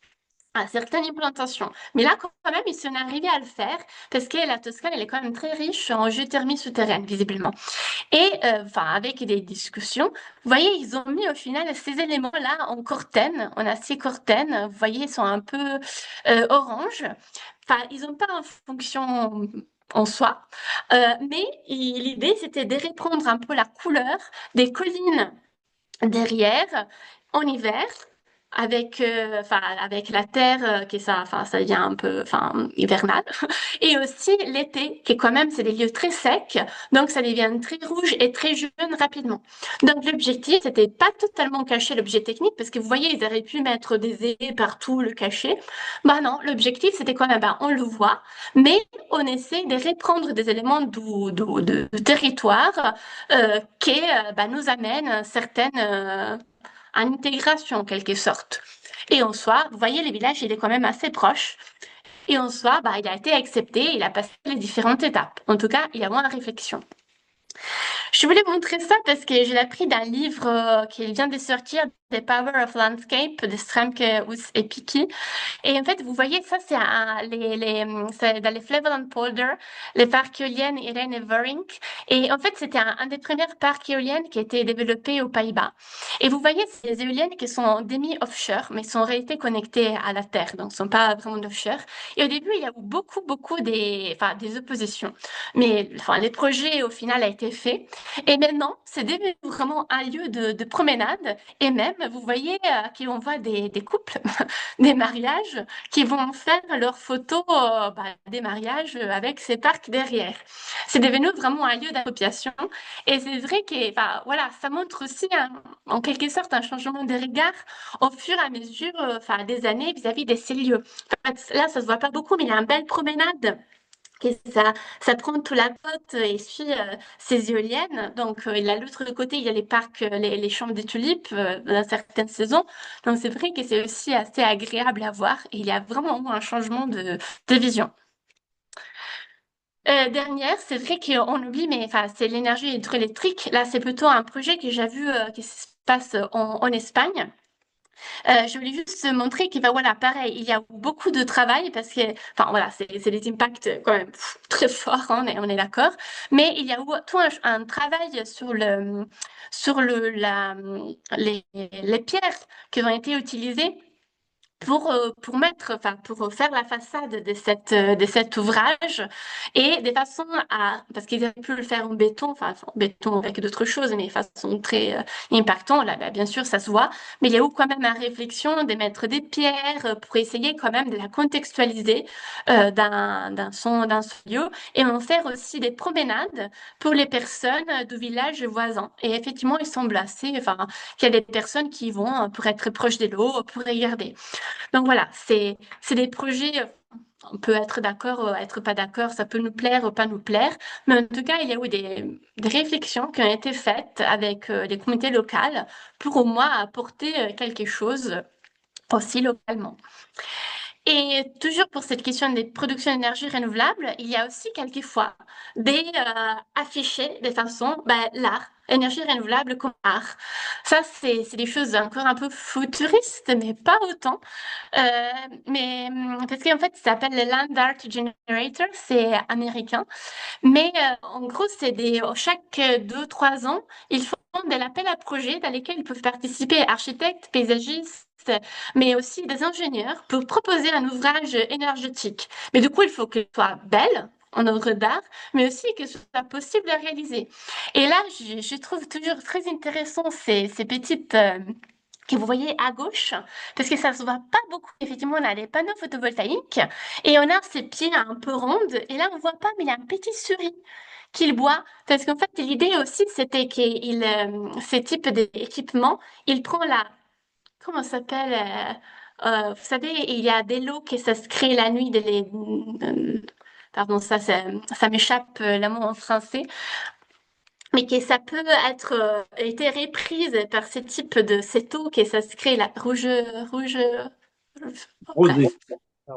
à certaines implantations. Mais là, quand même, ils sont arrivés à le faire parce que la Toscane, elle est quand même très riche en géothermie souterraine, visiblement. Et enfin, avec des discussions, vous voyez, ils ont mis au final ces éléments-là en cortène, en acier cortène. Vous voyez, ils sont un peu orange. Enfin, ils n'ont pas une fonction en soi, mais l'idée, c'était de reprendre un peu la couleur des collines derrière en hiver avec enfin avec la terre qui est ça enfin ça devient un peu enfin hivernal et aussi l'été qui est quand même c'est des lieux très secs donc ça devient très rouge et très jaune rapidement. Donc l'objectif c'était pas totalement cacher l'objet technique parce que vous voyez ils auraient pu mettre des haies partout le cacher. Bah non, l'objectif c'était quand même bah, on le voit mais on essaie de reprendre des éléments du territoire qui bah, nous amène certaines intégration en quelque sorte. Et en soi, vous voyez, le village, il est quand même assez proche. Et en soi, bah, il a été accepté, il a passé les différentes étapes. En tout cas, il y a moins de réflexion. Je voulais montrer ça parce que je l'ai appris d'un livre qui vient de sortir, The Power of Landscape, de Stremke Us et Piki. Et en fait, vous voyez, ça, c'est dans les Flevoland Polder, les parcs éoliennes Irene et Vering. Et en fait, c'était un des premiers parcs éoliennes qui a été développé aux Pays-Bas. Et vous voyez, c'est des éoliennes qui sont demi-offshore, mais sont en réalité connectées à la Terre, donc ne sont pas vraiment offshore. Et au début, il y a eu beaucoup enfin, des oppositions. Mais enfin, les projets, au final, a été fait. Et maintenant, c'est devenu vraiment un lieu de promenade. Et même, vous voyez, qu'on voit des couples des mariages qui vont faire leurs photos bah, des mariages avec ces parcs derrière. C'est devenu vraiment un lieu d'appropriation et c'est vrai que bah, voilà, ça montre aussi en quelque sorte un changement de regard au fur et à mesure enfin, des années vis-à-vis de ces lieux. En fait, là, ça se voit pas beaucoup, mais il y a une belle promenade. Et ça prend toute la côte et suit ces éoliennes. Donc, là, de l'autre côté, il y a les parcs, les champs des tulipes dans certaines saisons. Donc, c'est vrai que c'est aussi assez agréable à voir. Et il y a vraiment un changement de vision. Dernière, c'est vrai qu'on oublie, mais enfin, c'est l'énergie hydroélectrique. Là, c'est plutôt un projet que j'ai vu qui se passe en Espagne. Je voulais juste montrer qu'il va, voilà, pareil, il y a beaucoup de travail parce que, enfin, voilà, c'est des impacts quand même très forts, hein, on est d'accord. Mais il y a tout un travail sur les pierres qui ont été utilisées pour mettre, enfin, pour faire la façade de cet ouvrage et de façon à, parce qu'ils avaient pu le faire en béton, enfin, en béton avec d'autres choses, mais de façon très impactante, là, bah, bien sûr, ça se voit, mais il y a eu quand même la réflexion de mettre des pierres pour essayer quand même de la contextualiser dans son lieu et en faire aussi des promenades pour les personnes du village voisin. Et effectivement, il semble assez, enfin, qu'il y a des personnes qui vont pour être proches de l'eau, pour regarder. Donc voilà, c'est des projets, on peut être d'accord, être pas d'accord, ça peut nous plaire ou pas nous plaire, mais en tout cas, il y a eu des réflexions qui ont été faites avec les communautés locales pour au moins apporter quelque chose aussi localement. Et toujours pour cette question des productions d'énergie renouvelable, il y a aussi quelquefois des affichés de façon l'art, énergie renouvelable comme art. Ça, c'est des choses encore un peu futuristes, mais pas autant. Euh, mais parce qu'en fait, ça s'appelle le Land Art Generator, c'est américain. Mais en gros, c'est chaque 2, 3 ans, ils font de l'appel à projets dans lesquels ils peuvent participer architectes, paysagistes, mais aussi des ingénieurs pour proposer un ouvrage énergétique. Mais du coup, il faut qu'il soit belle en œuvre d'art, mais aussi que ce soit possible à réaliser. Et là, je trouve toujours très intéressant ces petites que vous voyez à gauche, parce que ça se voit pas beaucoup. Effectivement, on a des panneaux photovoltaïques et on a ces pieds un peu rondes. Et là, on voit pas, mais il y a un petit souris qu'il boit. Parce qu'en fait, l'idée aussi, c'était qu'il, ces types d'équipements, il prend la, comment ça s'appelle, vous savez, il y a des lots qui ça se crée la nuit, pardon, ça m'échappe le mot en français, mais que ça peut être été reprise par ce type de cette eau que ça se crée la rouge, Rosé. bref.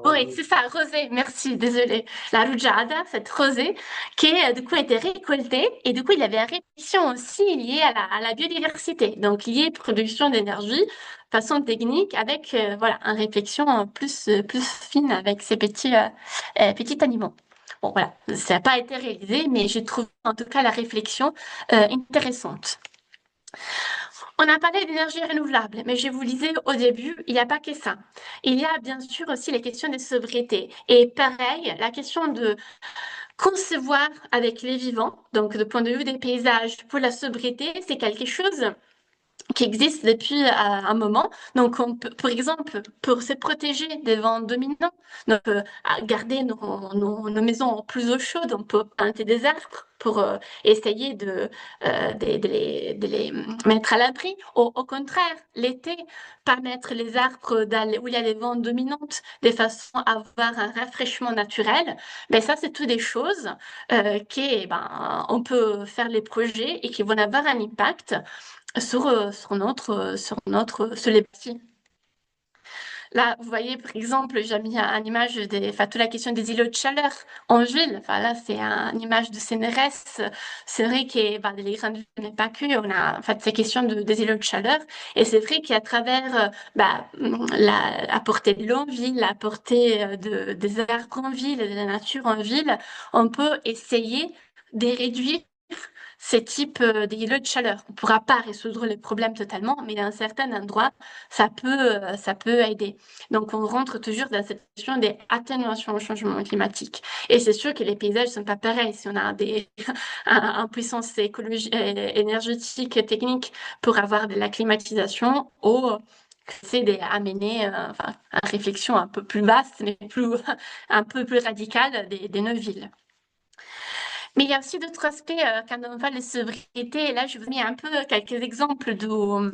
Oui, c'est ça, rosée, merci, désolée. La rugiada, cette rosée, qui du coup a été récoltée et du coup il y avait une réflexion aussi liée à la biodiversité, donc liée production d'énergie, façon technique, avec voilà, une réflexion plus fine avec ces petits animaux. Bon voilà, ça n'a pas été réalisé, mais j'ai trouvé en tout cas la réflexion intéressante. On a parlé d'énergie renouvelable, mais je vous le disais au début, il n'y a pas que ça. Il y a bien sûr aussi les questions de sobriété. Et pareil, la question de concevoir avec les vivants, donc du point de vue des paysages pour la sobriété, c'est quelque chose qui existe depuis un moment. Donc, on peut, par exemple, pour se protéger des vents dominants, donc garder nos maisons plus au chaud, on peut planter des arbres pour essayer de les mettre à l'abri. Au contraire, l'été, pas mettre les arbres où il y a les vents dominantes, de façon à avoir un rafraîchissement naturel. Mais ça, c'est toutes des choses on peut faire les projets et qui vont avoir un impact sur les bâtis. Là, vous voyez, par exemple, j'ai mis une image toute la question des îlots de chaleur en ville. Enfin, là, c'est une image de CNRS. C'est vrai que les grandes villes, n'est pas que, on a, en fait, ces questions des îlots de chaleur. Et c'est vrai qu'à travers, apporter de l'eau en ville, apporter des arbres en ville, de la nature en ville, on peut essayer de réduire ces types d'îlots de chaleur. On ne pourra pas résoudre les problèmes totalement, mais à un certain endroit, ça peut aider. Donc, on rentre toujours dans cette question des atténuations au changement climatique. Et c'est sûr que les paysages ne sont pas pareils. Si on a une puissance énergétique, technique pour avoir de la climatisation, ou c'est d'amener une réflexion un peu plus vaste, mais un peu plus radicale des nos villes. Mais il y a aussi d'autres aspects quand on parle de sobriété. Et là, je vous ai mis un peu quelques exemples du Grand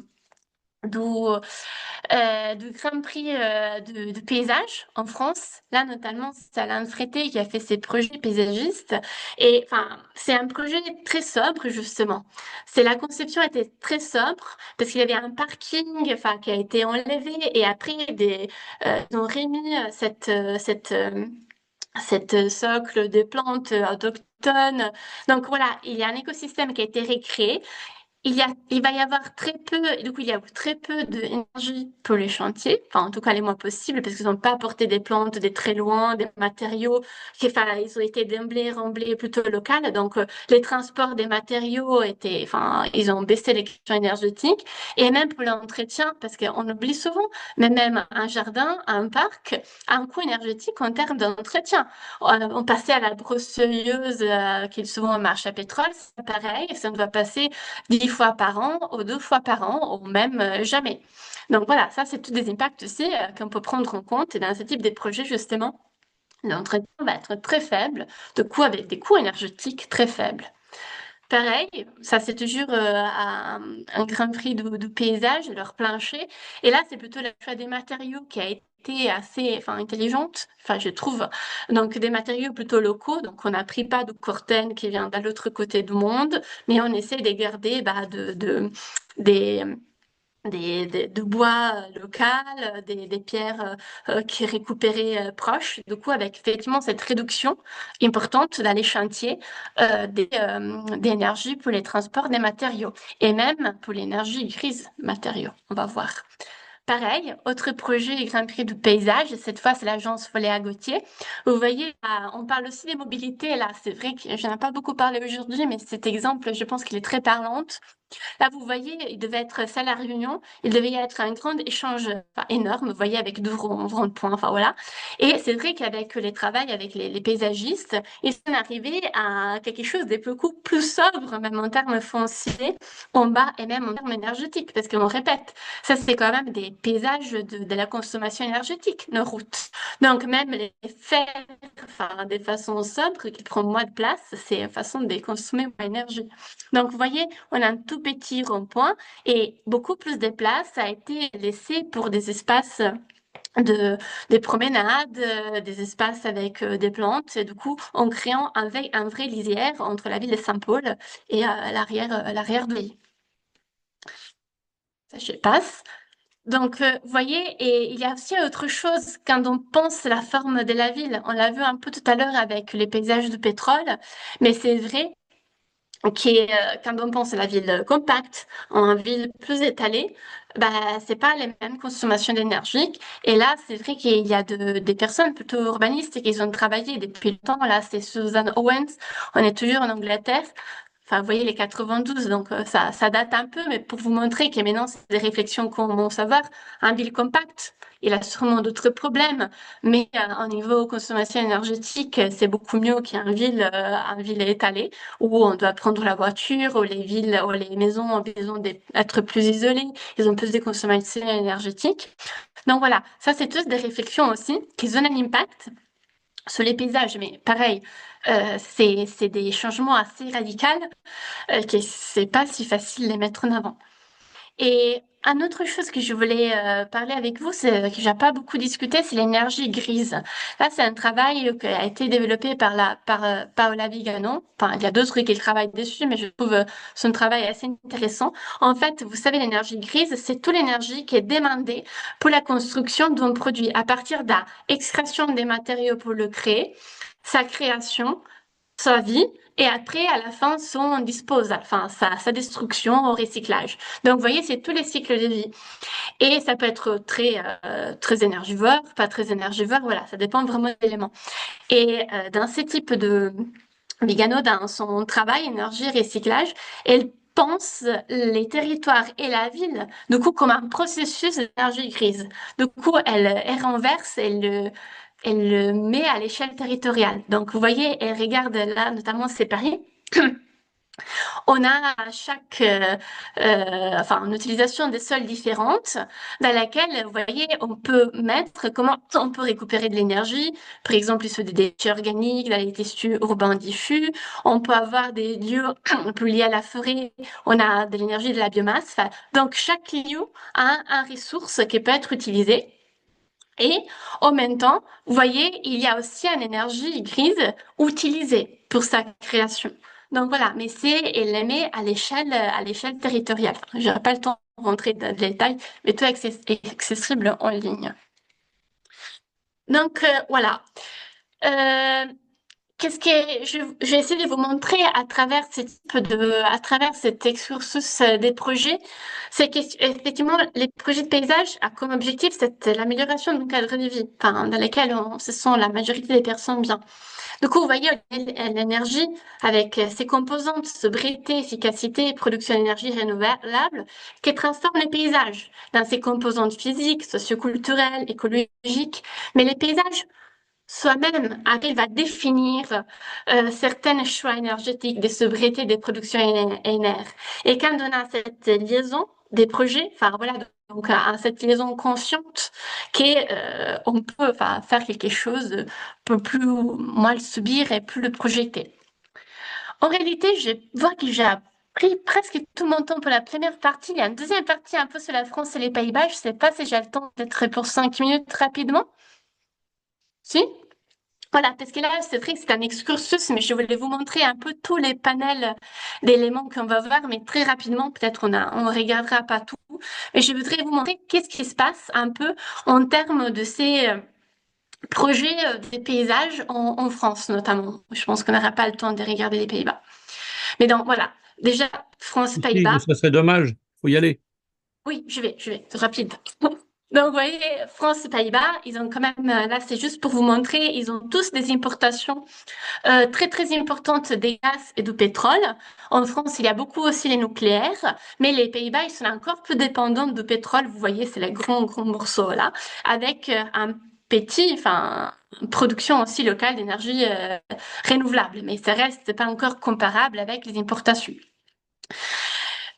Prix de paysage en France. Là, notamment, c'est Alain Frété qui a fait ses projets paysagistes. Et enfin, c'est un projet très sobre, justement. La conception était très sobre parce qu'il y avait un parking qui a été enlevé et après, ils ont remis cette socle de plantes autochtones. Donc voilà, il y a un écosystème qui a été recréé il va y avoir très peu, du coup, il y a très peu d'énergie pour les chantiers, enfin, en tout cas, les moins possibles, parce qu'ils n'ont pas apporté des plantes de très loin, des matériaux, ils ont été d'emblée remblés plutôt local. Donc, les transports des matériaux ils ont baissé les questions énergétiques. Et même pour l'entretien, parce qu'on oublie souvent, mais même un jardin, un parc, a un coût énergétique en termes d'entretien. On passait à la brousseuse, qui est souvent un marche à pétrole, c'est pareil, ça ne va passer 10 fois par an ou 2 fois par an ou même jamais. Donc voilà, ça c'est tous des impacts aussi qu'on peut prendre en compte et dans ce type de projet justement, l'entretien va être très faible, de coûts avec des coûts énergétiques très faibles. Pareil, ça c'est toujours un grand prix du paysage, leur plancher. Et là, c'est plutôt le choix des matériaux qui a été assez intelligente, je trouve. Donc des matériaux plutôt locaux. Donc on n'a pris pas de corten qui vient de l'autre côté du monde, mais on essaie de garder des, de bois local, des pierres qui récupérées proches. Du coup, avec effectivement cette réduction importante dans les chantiers d'énergie pour les transports des matériaux et même pour l'énergie grise matériaux. On va voir. Pareil, autre projet Grand Prix du paysage, cette fois c'est l'agence Foléa-Gautier. Vous voyez, on parle aussi des mobilités là, c'est vrai que je n'en ai pas beaucoup parlé aujourd'hui, mais cet exemple, je pense qu'il est très parlant. Là, vous voyez, il devait être ça la réunion, il devait y être un grand échange énorme, vous voyez, avec deux ronds-points, enfin voilà. Et c'est vrai qu'avec les travails avec les paysagistes, ils sont arrivés à quelque chose de beaucoup plus sobre, même en termes fonciers, en bas et même en termes énergétiques, parce qu'on répète, ça c'est quand même des paysages de la consommation énergétique, nos routes. Donc même les faire de façon sobre, qui prend moins de place, c'est une façon de consommer moins d'énergie. Donc vous voyez, on a un tout petit rond-point et beaucoup plus de place a été laissée pour des espaces des promenades, des espaces avec des plantes, et du coup, en créant un vrai lisière entre la ville de Saint-Paul et l'arrière de l'île. Ça, je passe. Donc, vous voyez, et il y a aussi autre chose quand on pense la forme de la ville. On l'a vu un peu tout à l'heure avec les paysages de pétrole, mais c'est vrai quand on pense à la ville compacte, en ville plus étalée, bah, c'est pas les mêmes consommations d'énergie. Et là, c'est vrai qu'il y a des personnes plutôt urbanistes qui ont travaillé depuis longtemps. Là, c'est Susan Owens. On est toujours en Angleterre. Enfin, vous voyez les 92, donc ça date un peu, mais pour vous montrer que maintenant, c'est des réflexions qu'on commence à voir. Un ville compact, il a sûrement d'autres problèmes, mais au niveau consommation énergétique, c'est beaucoup mieux qu'un ville étalé où on doit prendre la voiture, où les villes, où les maisons ont besoin d'être plus isolées, ils ont plus de consommation énergétique. Donc voilà, ça c'est tous des réflexions aussi qui ont un impact sur les paysages, mais pareil, c'est des changements assez radicaux que c'est pas si facile de les mettre en avant. Et une autre chose que je voulais parler avec vous, c'est que j'ai pas beaucoup discuté, c'est l'énergie grise. Là, c'est un travail qui a été développé par Paola Vigano. Enfin, il y a d'autres qui travaillent dessus, mais je trouve son travail assez intéressant. En fait, vous savez, l'énergie grise, c'est toute l'énergie qui est demandée pour la construction d'un produit à partir de l'extraction des matériaux pour le créer, sa création, sa vie et après, à la fin, son disposal, enfin, sa destruction au recyclage. Donc, vous voyez, c'est tous les cycles de vie. Et ça peut être très énergivore, pas très énergivore, voilà, ça dépend vraiment de l'élément. Et dans ce type de Vigano, dans son travail énergie recyclage, elle pense les territoires et la ville, du coup, comme un processus d'énergie grise. Du coup, elle renverse, elle le met à l'échelle territoriale. Donc, vous voyez, elle regarde là, notamment ces paris. On a enfin, une utilisation des sols différentes dans laquelle, vous voyez, on peut mettre comment on peut récupérer de l'énergie, par exemple, sur des déchets organiques, dans les tissus urbains diffus. On peut avoir des lieux plus liés à la forêt. On a de l'énergie de la biomasse. Enfin, donc, chaque lieu a un ressource qui peut être utilisée. Et en même temps, vous voyez, il y a aussi une énergie grise utilisée pour sa création. Donc voilà, mais c'est elle les met à l'échelle territoriale. Je n'aurai pas le temps de rentrer dans les détails, mais tout est accessible en ligne. Donc voilà. Euh, Qu'est-ce que je vais essayer de vous montrer à travers cet excursus des projets, c'est qu'effectivement les projets de paysage a comme objectif l'amélioration du cadre de vie, enfin, dans lequel on se sent la majorité des personnes bien. Du coup, vous voyez l'énergie avec ses composantes, sobriété, efficacité, production d'énergie renouvelable, qui transforme les paysages dans ses composantes physiques, socioculturelles, écologiques. Mais les paysages soi-même arrive à définir certains choix énergétiques, des sobriétés, des productions énergétiques. Et quand on a cette liaison des projets, enfin voilà, donc à cette liaison consciente qu'on peut enfin, faire quelque chose, peut plus moins le subir et plus le projeter. En réalité, je vois que j'ai pris presque tout mon temps pour la première partie. Il y a une deuxième partie un peu sur la France et les Pays-Bas. Je ne sais pas si j'ai le temps d'être pour 5 minutes rapidement. Si? Voilà, parce que là, c'est vrai que c'est un excursus, mais je voulais vous montrer un peu tous les panels d'éléments qu'on va voir, mais très rapidement, peut-être on regardera pas tout, mais je voudrais vous montrer qu'est-ce qui se passe un peu en termes de ces projets des paysages en France, notamment. Je pense qu'on n'aura pas le temps de regarder les Pays-Bas. Mais donc, voilà. Déjà, Si, mais France-Pays-Bas. ça serait dommage. Faut y aller. Oui, je vais, rapide. Donc, vous voyez, France et Pays-Bas, ils ont quand même, là, c'est juste pour vous montrer, ils ont tous des importations très, très importantes des gaz et du pétrole. En France, il y a beaucoup aussi les nucléaires, mais les Pays-Bas, ils sont encore plus dépendants du pétrole. Vous voyez, c'est les grands, grands morceaux là, avec un enfin, une production aussi locale d'énergie renouvelable. Mais ça reste pas encore comparable avec les importations.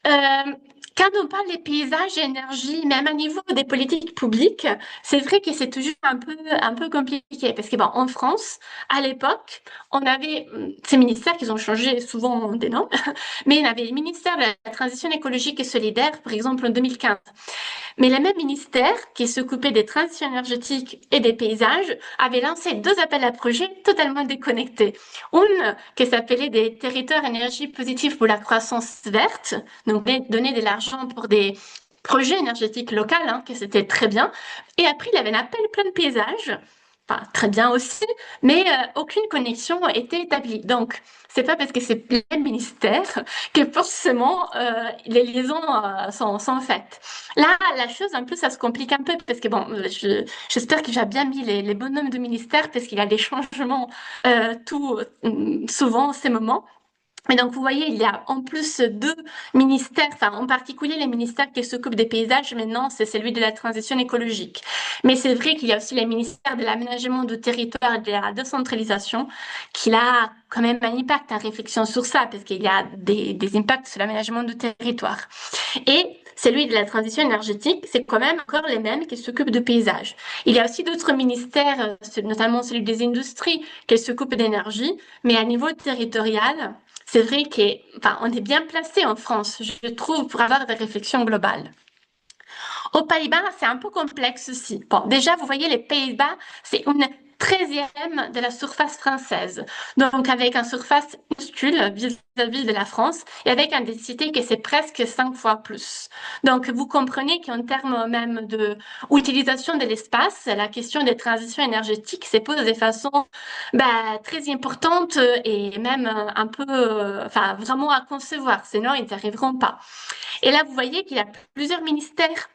Euh, Quand on parle des paysages, énergie, même à niveau des politiques publiques, c'est vrai que c'est toujours un peu compliqué parce que bon, en France, à l'époque, on avait ces ministères qui ont changé souvent des noms, mais on avait le ministère de la Transition écologique et solidaire, par exemple en 2015. Mais le même ministère, qui s'occupait des transitions énergétiques et des paysages, avait lancé deux appels à projets totalement déconnectés. Une qui s'appelait des territoires énergie positive pour la croissance verte, donc donner de l'argent pour des projet énergétique local, hein, que c'était très bien. Et après, il avait un appel plein de paysages, enfin, très bien aussi, mais aucune connexion était établie. Donc, c'est pas parce que c'est plein ministère que forcément les liaisons sont faites. Là, la chose, un peu, ça se complique un peu parce que bon, j'espère que j'ai bien mis les bons noms de ministère parce qu'il y a des changements souvent en ces moments. Et donc, vous voyez, il y a en plus deux ministères, enfin, en particulier les ministères qui s'occupent des paysages, maintenant, c'est celui de la transition écologique. Mais c'est vrai qu'il y a aussi les ministères de l'aménagement du territoire et de la décentralisation, qui a quand même un impact, une réflexion sur ça, parce qu'il y a des impacts sur l'aménagement du territoire. Et celui de la transition énergétique, c'est quand même encore les mêmes qui s'occupent de paysages. Il y a aussi d'autres ministères, notamment celui des industries, qui s'occupent d'énergie, mais à niveau territorial, c'est vrai qu'on est bien placé en France, je trouve, pour avoir des réflexions globales. Aux Pays-Bas, c'est un peu complexe aussi. Bon, déjà, vous voyez, les Pays-Bas, c'est une 13e de la surface française. Donc, avec une surface minuscule vis-à-vis de la France et avec une densité qui c'est presque 5 fois plus. Donc, vous comprenez qu'en termes même d'utilisation de l'espace, la question des transitions énergétiques se pose de façon très importante et même un peu, enfin, vraiment à concevoir. Sinon, ils n'y arriveront pas. Et là, vous voyez qu'il y a plusieurs ministères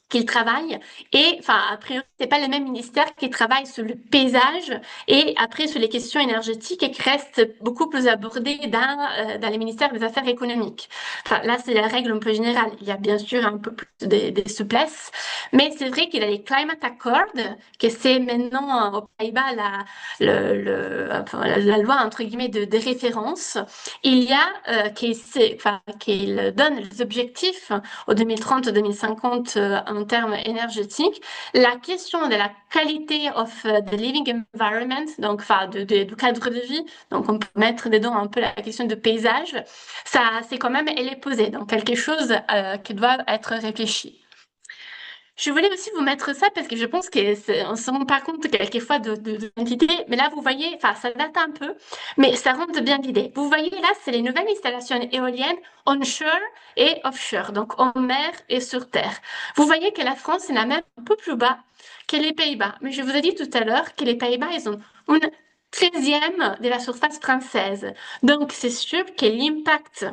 qui travaillent et enfin a priori c'est pas le même ministère qui travaille sur le paysage et après sur les questions énergétiques et qui reste beaucoup plus abordé dans les ministères des Affaires économiques. Enfin là c'est la règle un peu générale. Il y a bien sûr un peu plus de souplesse, mais c'est vrai qu'il y a les Climate Accord que c'est maintenant aux Pays-Bas la loi entre guillemets de référence. Il y a qui donne les objectifs au 2030-2050 en termes énergétiques, la question de la qualité of the living environment, donc du cadre de vie, donc on peut mettre dedans un peu la question de paysage, ça c'est quand même elle est posée, donc quelque chose qui doit être réfléchi. Je voulais aussi vous mettre ça parce que je pense qu'on ne se rend pas compte quelquefois de l'entité, mais là vous voyez, enfin ça date un peu, mais ça rend bien l'idée. Vous voyez là, c'est les nouvelles installations éoliennes onshore et offshore, donc en mer et sur terre. Vous voyez que la France est la même un peu plus bas que les Pays-Bas, mais je vous ai dit tout à l'heure que les Pays-Bas, ils ont une 13e de la surface française. Donc c'est sûr que l'impact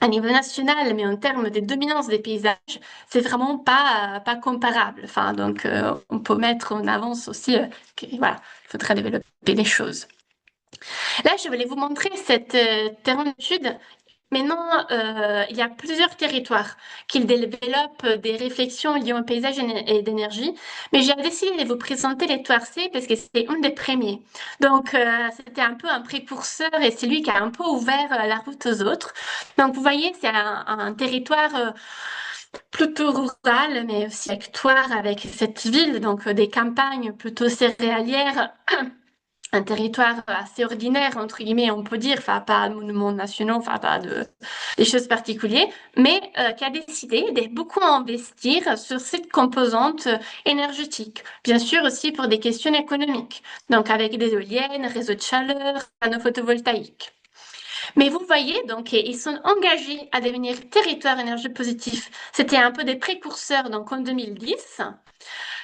à niveau national, mais en termes de dominance des paysages, c'est vraiment pas comparable. Enfin, donc, on peut mettre en avance aussi voilà, il faudrait développer les choses. Là, je voulais vous montrer cette terrain d'étude. Maintenant, il y a plusieurs territoires qui développent des réflexions liées au paysage et d'énergie, mais j'ai décidé de vous présenter les Touareg parce que c'était un des premiers. Donc, c'était un peu un précurseur et c'est lui qui a un peu ouvert la route aux autres. Donc, vous voyez, c'est un territoire plutôt rural, mais aussi victoire avec cette ville, donc des campagnes plutôt céréalières. Un territoire assez ordinaire, entre guillemets, on peut dire, enfin, pas de monuments nationaux, enfin, pas des choses particulières, mais qui a décidé de beaucoup investir sur cette composante énergétique. Bien sûr aussi pour des questions économiques, donc avec des éoliennes, réseaux de chaleur, panneaux photovoltaïques. Mais vous voyez, donc, ils sont engagés à devenir territoire énergie positif. C'était un peu des précurseurs, donc, en 2010,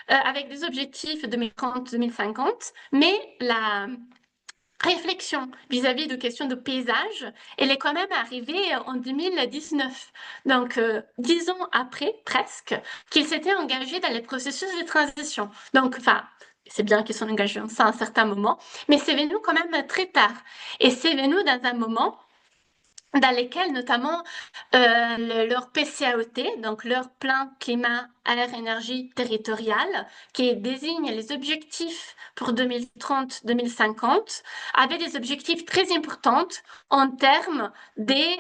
avec des objectifs 2030-2050, mais la réflexion vis-à-vis de questions de paysage, elle est quand même arrivée en 2019. Donc, 10 ans après, presque, qu'ils s'étaient engagés dans les processus de transition. Donc, enfin, c'est bien qu'ils sont engagés en ça à un certain moment, mais c'est venu quand même très tard. Et c'est venu dans un moment dans lesquels notamment leur PCAET, donc leur plan climat, air, énergie territorial, qui désigne les objectifs pour 2030-2050, avait des objectifs très importants en termes d'éoliennes.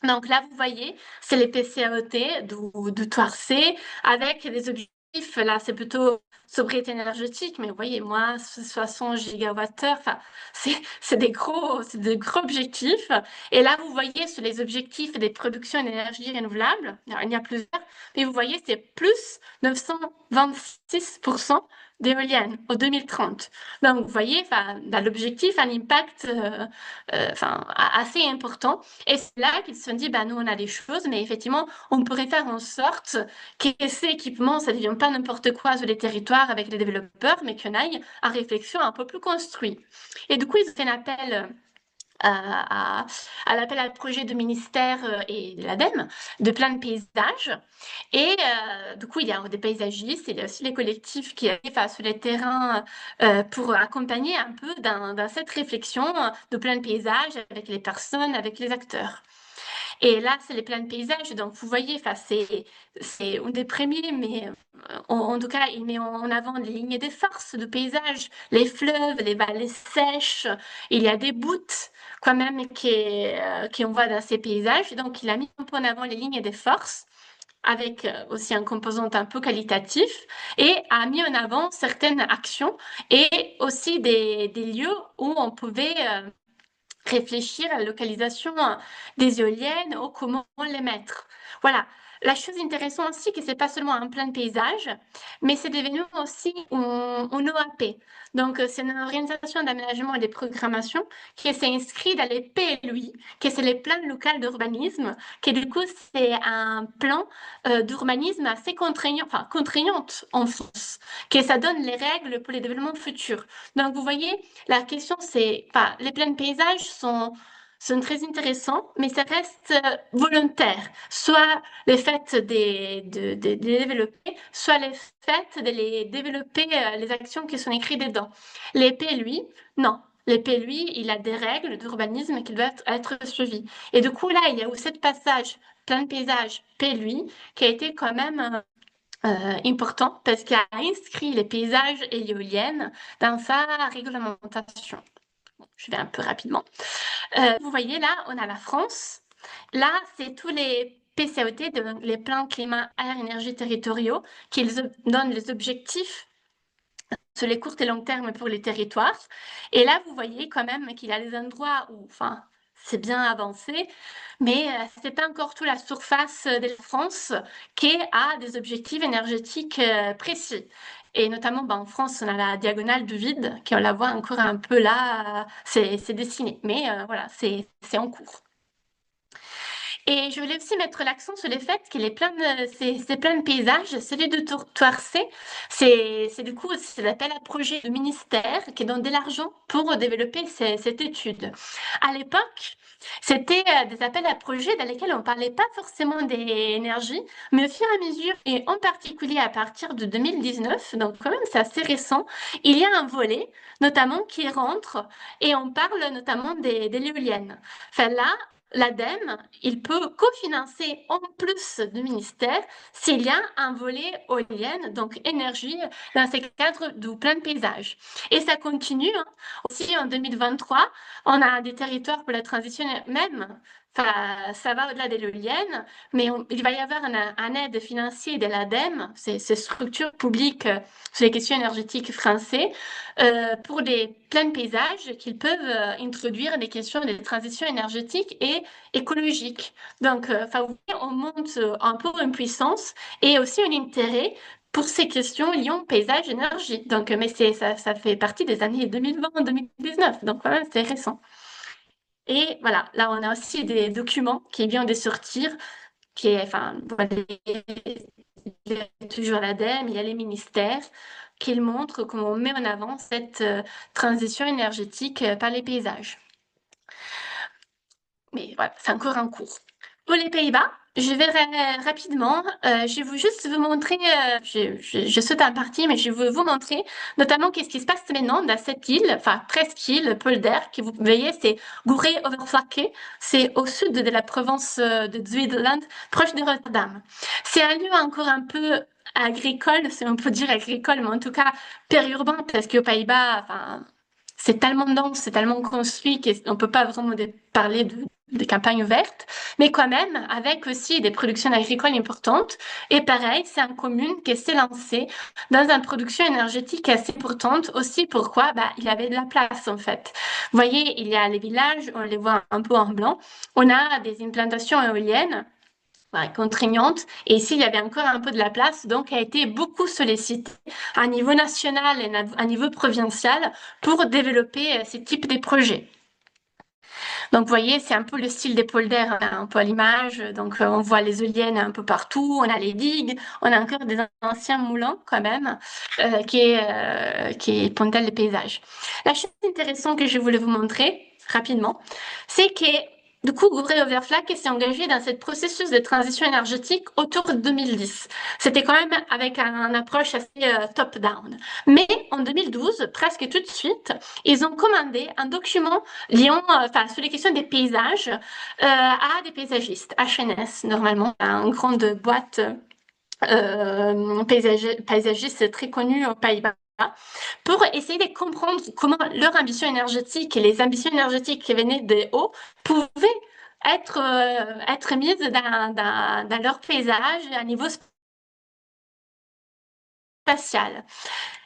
Donc là, vous voyez, c'est les PCAET du Touareg avec des objectifs, là, c'est plutôt sobriété énergétique, mais vous voyez, moi, 60 gigawattheures, enfin, c'est des gros objectifs. Et là, vous voyez, sur les objectifs des productions d'énergie renouvelable, alors, il y a plusieurs, mais vous voyez, c'est plus 926% d'éoliennes en 2030. Donc, vous voyez, dans l'objectif, un impact assez important. Et c'est là qu'ils se sont dit, nous, on a des choses, mais effectivement, on pourrait faire en sorte que ces équipements, ça ne devienne pas n'importe quoi sur les territoires avec les développeurs, mais qu'on aille à réflexion un peu plus construite. Et du coup, ils ont fait un appel à l'appel à projet du ministère et de l'ADEME de plein de paysages. Et du coup, il y a des paysagistes, il y a aussi les collectifs qui arrivent sur les terrains pour accompagner un peu dans cette réflexion de plein de paysages avec les personnes, avec les acteurs. Et là, c'est les plans de paysage. Donc, vous voyez, c'est un des premiers, mais en tout cas, il met en avant les lignes de force de paysage, les fleuves, les vallées sèches. Il y a des bouts quand même qu'on voit dans ces paysages. Donc, il a mis un peu en avant les lignes de force avec aussi un composant un peu qualitatif et a mis en avant certaines actions et aussi des lieux où on pouvait réfléchir à la localisation des éoliennes ou comment les mettre. Voilà. La chose intéressante aussi, que c'est pas seulement un plan de paysage, mais c'est devenu aussi un OAP. Donc, c'est une organisation d'aménagement et de programmation qui s'inscrit dans les PLUI, qui c'est les plans locaux d'urbanisme, qui du coup, c'est un plan d'urbanisme assez contraignante en France, que ça donne les règles pour les développements futurs. Donc, vous voyez, la question, c'est, les plans de paysage sont très intéressants, mais ça reste volontaire. Soit le fait de les développer, soit le fait de les développer, les actions qui sont écrites dedans. L'épée, lui, non. L'épée, lui, il a des règles d'urbanisme qui doivent être suivies. Et du coup, là, il y a eu ce passage, plan de paysage, P, lui, qui a été quand même important parce qu'il a inscrit les paysages éoliennes dans sa réglementation. Je vais un peu rapidement. Vous voyez là, on a la France. Là, c'est tous les PCAET, les plans climat, air, énergie territoriaux, qui donnent les objectifs sur les courts et longs termes pour les territoires. Et là, vous voyez quand même qu'il y a des endroits où, c'est bien avancé, mais c'est pas encore toute la surface de la France qui a des objectifs énergétiques précis. Et notamment, en France, on a la diagonale du vide, qui on la voit encore un peu là, c'est dessiné. Mais voilà, c'est en cours. Et je voulais aussi mettre l'accent sur le fait qu'il est plein de, c'est plein de paysages. Celui de Toircé, c'est du coup, c'est l'appel à projet du ministère qui donne de l'argent pour développer cette étude. À l'époque, c'était des appels à projets dans lesquels on parlait pas forcément d'énergie, mais au fur et à mesure, et en particulier à partir de 2019, donc quand même c'est assez récent, il y a un volet notamment qui rentre et on parle notamment des l'éolienne. Enfin là, l'ADEME, il peut cofinancer en plus du ministère s'il y a un volet éolienne, donc énergie, dans ce cadre du plan de paysage. Et ça continue. Aussi en 2023, on a des territoires pour la transition même. Ça va au-delà de l'éolienne, mais il va y avoir un aide financier de l'ADEME, ces structures publiques sur les questions énergétiques français, pour des plans de paysage qu'ils peuvent introduire des questions de transition énergétique et écologique. Donc, on monte un peu en puissance et aussi un intérêt pour ces questions liées au paysage énergie. Donc, mais ça fait partie des années 2020-2019, donc voilà, c'est récent. Et voilà, là, on a aussi des documents qui viennent de sortir, qui est, voilà, il y a toujours l'ADEME, il y a les ministères, qui montrent comment on met en avant cette transition énergétique par les paysages. Mais voilà, c'est encore en cours. Pour les Pays-Bas, je vais rapidement, je vais juste vous montrer, je saute un partie, mais je vais vous montrer notamment qu'est-ce qui se passe maintenant dans cette île, presqu'île, Polder, que vous voyez, c'est Goeree-Overflakkee, c'est au sud de la province de Zuid-Holland, proche de Rotterdam. C'est un lieu encore un peu agricole, si on peut dire agricole, mais en tout cas périurbain, parce qu'aux Pays-Bas, c'est tellement dense, c'est tellement construit qu'on ne peut pas vraiment parler de campagne verte, mais quand même avec aussi des productions agricoles importantes. Et pareil, c'est une commune qui s'est lancée dans une production énergétique assez importante aussi. Pourquoi? Il y avait de la place en fait. Vous voyez, il y a les villages, on les voit un peu en blanc. On a des implantations éoliennes contraignante. Et ici, il y avait encore un peu de la place, donc a été beaucoup sollicité à niveau national et à niveau provincial pour développer ce type de projets. Donc, vous voyez, c'est un peu le style des polders, un peu à l'image. Donc, on voit les éoliennes un peu partout, on a les digues, on a encore des anciens moulins quand même, qui pondent les paysages. La chose intéressante que je voulais vous montrer rapidement, c'est que du coup, Gouret-Overflack s'est engagé dans ce processus de transition énergétique autour de 2010. C'était quand même avec une approche assez top-down. Mais en 2012, presque tout de suite, ils ont commandé un document liant, sur les questions des paysages à des paysagistes, HNS, normalement, une grande boîte paysagiste très connue aux Pays-Bas, pour essayer de comprendre comment leur ambition énergétique et les ambitions énergétiques qui venaient de haut pouvaient être mises dans leur paysage à niveau spatial.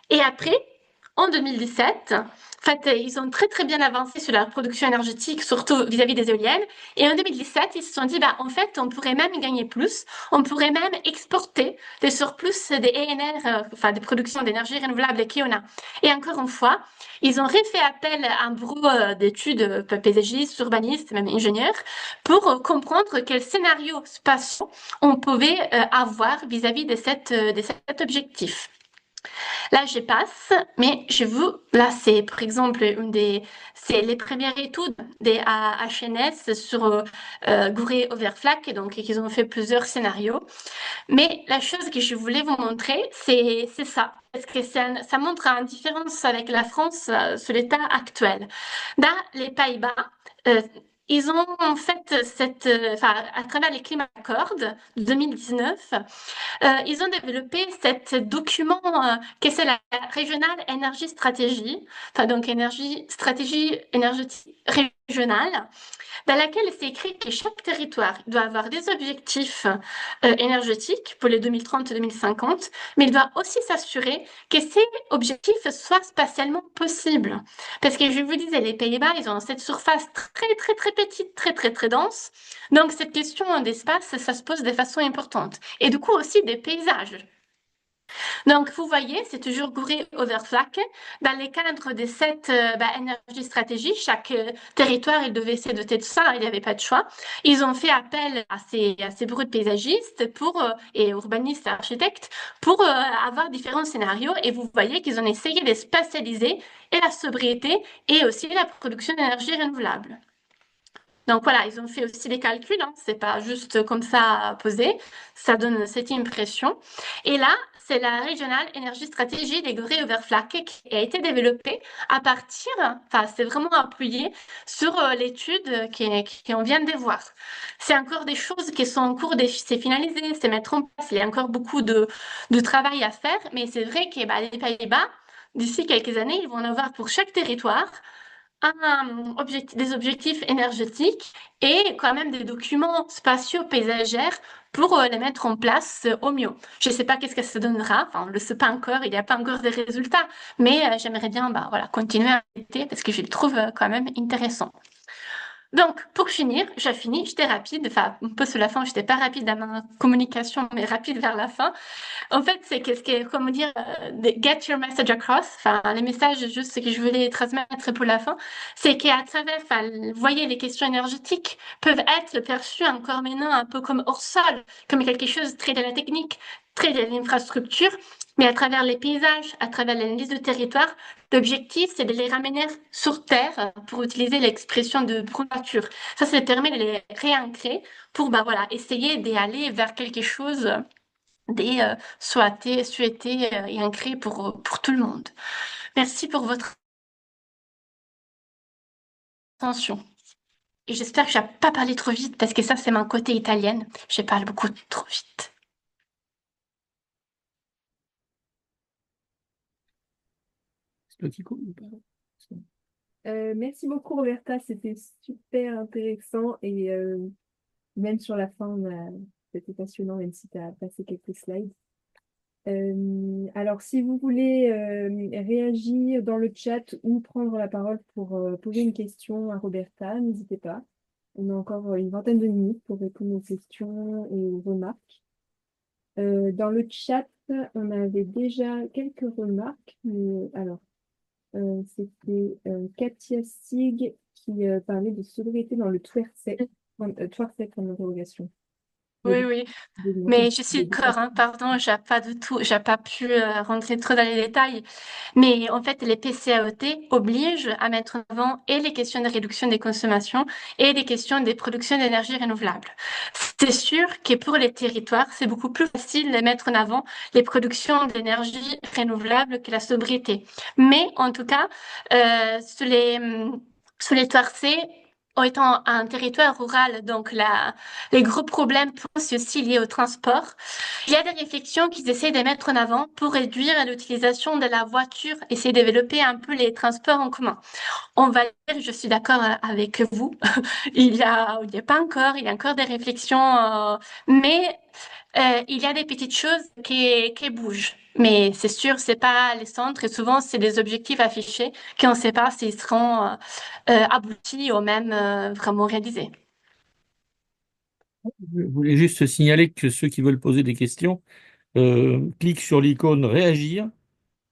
Et après, en 2017, en fait, ils ont très très bien avancé sur la production énergétique, surtout vis-à-vis des éoliennes. Et en 2017, ils se sont dit, en fait, on pourrait même gagner plus. On pourrait même exporter des surplus des ENR, des productions d'énergie renouvelable qu'on a. Et encore une fois, ils ont refait appel à un bureau d'études paysagistes, urbanistes, même ingénieurs, pour comprendre quels scénarios spatiaux on pouvait avoir vis-à-vis de cet objectif. Là, je passe, mais là, c'est par exemple c'est les premières études des HNS sur Gouret-Overflack, donc ils ont fait plusieurs scénarios. Mais la chose que je voulais vous montrer, c'est ça, parce que ça montre une différence avec la France sur l'état actuel. Dans les Pays-Bas, ils ont en fait à travers les Climate Accords de 2019, ils ont développé cet document que c'est la Regional Energy Strategy, donc stratégie énergétique régionale, dans laquelle c'est écrit que chaque territoire doit avoir des objectifs énergétiques pour les 2030-2050, mais il doit aussi s'assurer que ces objectifs soient spatialement possibles. Parce que je vous disais, les Pays-Bas, ils ont cette surface très très très petite, très très très dense. Donc cette question d'espace, ça se pose de façon importante. Et du coup aussi des paysages. Donc, vous voyez, c'est toujours Gouret-Overflack. Dans les cadres de cette énergie stratégie, chaque territoire, il devait se doter de ça, il n'y avait pas de choix. Ils ont fait appel à ces bureaux de paysagistes et urbanistes et architectes pour avoir différents scénarios. Et vous voyez qu'ils ont essayé de spatialiser et la sobriété et aussi la production d'énergie renouvelable. Donc voilà, ils ont fait aussi des calculs, hein. C'est pas juste comme ça posé, ça donne cette impression. Et là, c'est la Regional Energy Strategy des Gouret-Overflack qui a été développée à partir, c'est vraiment appuyé sur l'étude qu'on vient de voir. C'est encore des choses qui sont en cours de se finaliser, se mettre en place. Il y a encore beaucoup de travail à faire, mais c'est vrai que les Pays-Bas, d'ici quelques années, ils vont en avoir pour chaque territoire des objectifs énergétiques et quand même des documents spatiaux paysagères pour les mettre en place au mieux. Je ne sais pas qu'est-ce que ça donnera, on ne le sait pas encore, il n'y a pas encore de résultats, mais j'aimerais bien continuer à l'été parce que je le trouve quand même intéressant. Donc, pour finir, j'ai fini, j'étais rapide, un peu sur la fin, j'étais pas rapide dans ma communication, mais rapide vers la fin. En fait, c'est comment dire, get your message across, les messages juste que je voulais transmettre pour la fin, c'est qu'à travers, vous voyez, les questions énergétiques peuvent être perçues encore maintenant un peu comme hors sol, comme quelque chose très de la technique, très de l'infrastructure, mais à travers les paysages, à travers l'analyse de territoire, l'objectif, c'est de les ramener sur Terre, pour utiliser l'expression de nature. Ça permet de les réancrer pour, essayer d'aller vers quelque chose souhaité et ancré pour tout le monde. Merci pour votre attention. Et j'espère que je n'ai pas parlé trop vite parce que ça, c'est mon côté italienne. Je parle beaucoup trop vite. Merci beaucoup, Roberta. C'était super intéressant et même sur la fin, c'était passionnant, même si tu as passé quelques slides. Alors, si vous voulez réagir dans le chat ou prendre la parole pour poser une question à Roberta, n'hésitez pas. On a encore une vingtaine de minutes pour répondre aux questions et aux remarques. Dans le chat, on avait déjà quelques remarques. Alors, c'était Katia Sig qui parlait de sobriété dans le twerset. Twerset en interrogation. Oui, oui. D'augmenter Mais je suis le d'accord, déplacement. hein, pardon, j'ai pas pu rentrer trop dans les détails. Mais en fait, les PCAET obligent à mettre en avant et les questions de réduction des consommations et les questions des productions d'énergie renouvelable. C'est sûr que pour les territoires, c'est beaucoup plus facile de mettre en avant les productions d'énergie renouvelable que la sobriété. Mais en tout cas, sur les TORC, étant un territoire rural, donc les gros problèmes c'est aussi liés au transport. Il y a des réflexions qu'ils essaient de mettre en avant pour réduire l'utilisation de la voiture, essayer de développer un peu les transports en commun. On va dire, je suis d'accord avec vous, il y a pas encore, il y a encore des réflexions, mais il y a des petites choses qui bougent. Mais c'est sûr, c'est pas les centres et souvent c'est des objectifs affichés qu'on ne sait pas s'ils seront aboutis ou même vraiment réalisés. Je voulais juste signaler que ceux qui veulent poser des questions cliquent sur l'icône réagir,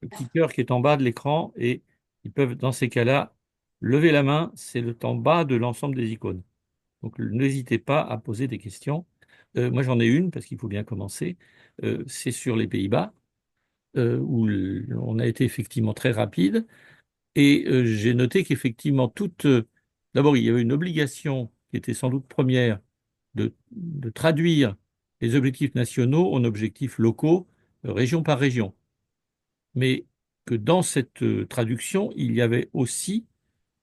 le petit cœur qui est en bas de l'écran, et ils peuvent, dans ces cas-là, lever la main. C'est le en bas de l'ensemble des icônes. Donc, n'hésitez pas à poser des questions. Moi, j'en ai une parce qu'il faut bien commencer. C'est sur les Pays-Bas, où on a été effectivement très rapide. Et j'ai noté qu'effectivement, d'abord, il y avait une obligation qui était sans doute première de traduire les objectifs nationaux en objectifs locaux, région par région. Mais que dans cette traduction, il y avait aussi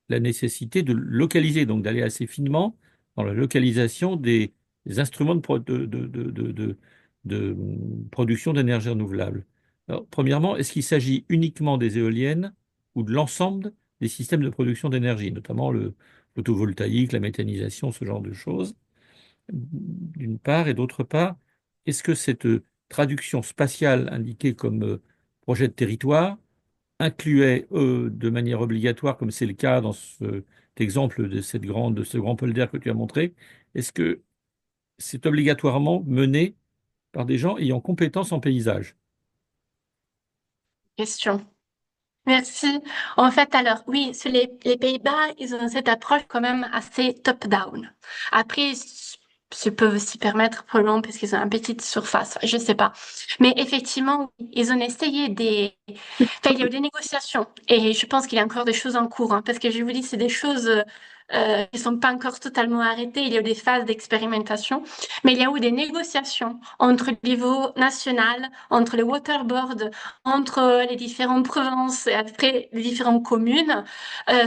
la nécessité de localiser, donc d'aller assez finement dans la localisation des instruments de production d'énergie renouvelable. Alors, premièrement, est-ce qu'il s'agit uniquement des éoliennes ou de l'ensemble des systèmes de production d'énergie, notamment le photovoltaïque, la méthanisation, ce genre de choses, d'une part, et d'autre part, est-ce que cette traduction spatiale indiquée comme projet de territoire incluait de manière obligatoire, comme c'est le cas dans cet exemple de ce grand polder que tu as montré, est-ce que c'est obligatoirement mené par des gens ayant compétence en paysage? Question. Merci. En fait, alors oui, sur les Pays-Bas, ils ont cette approche quand même assez top-down. Après, ils peuvent s'y permettre probablement parce qu'ils ont une petite surface, je sais pas. Mais effectivement, oui, ils ont essayé enfin, il y a eu des négociations et je pense qu'il y a encore des choses en cours, hein, parce que je vous dis, c'est des choses qui sont pas encore totalement arrêtées. Il y a eu des phases d'expérimentation, mais il y a eu des négociations entre le niveau national, entre les waterboards, entre les différentes provinces et après les différentes communes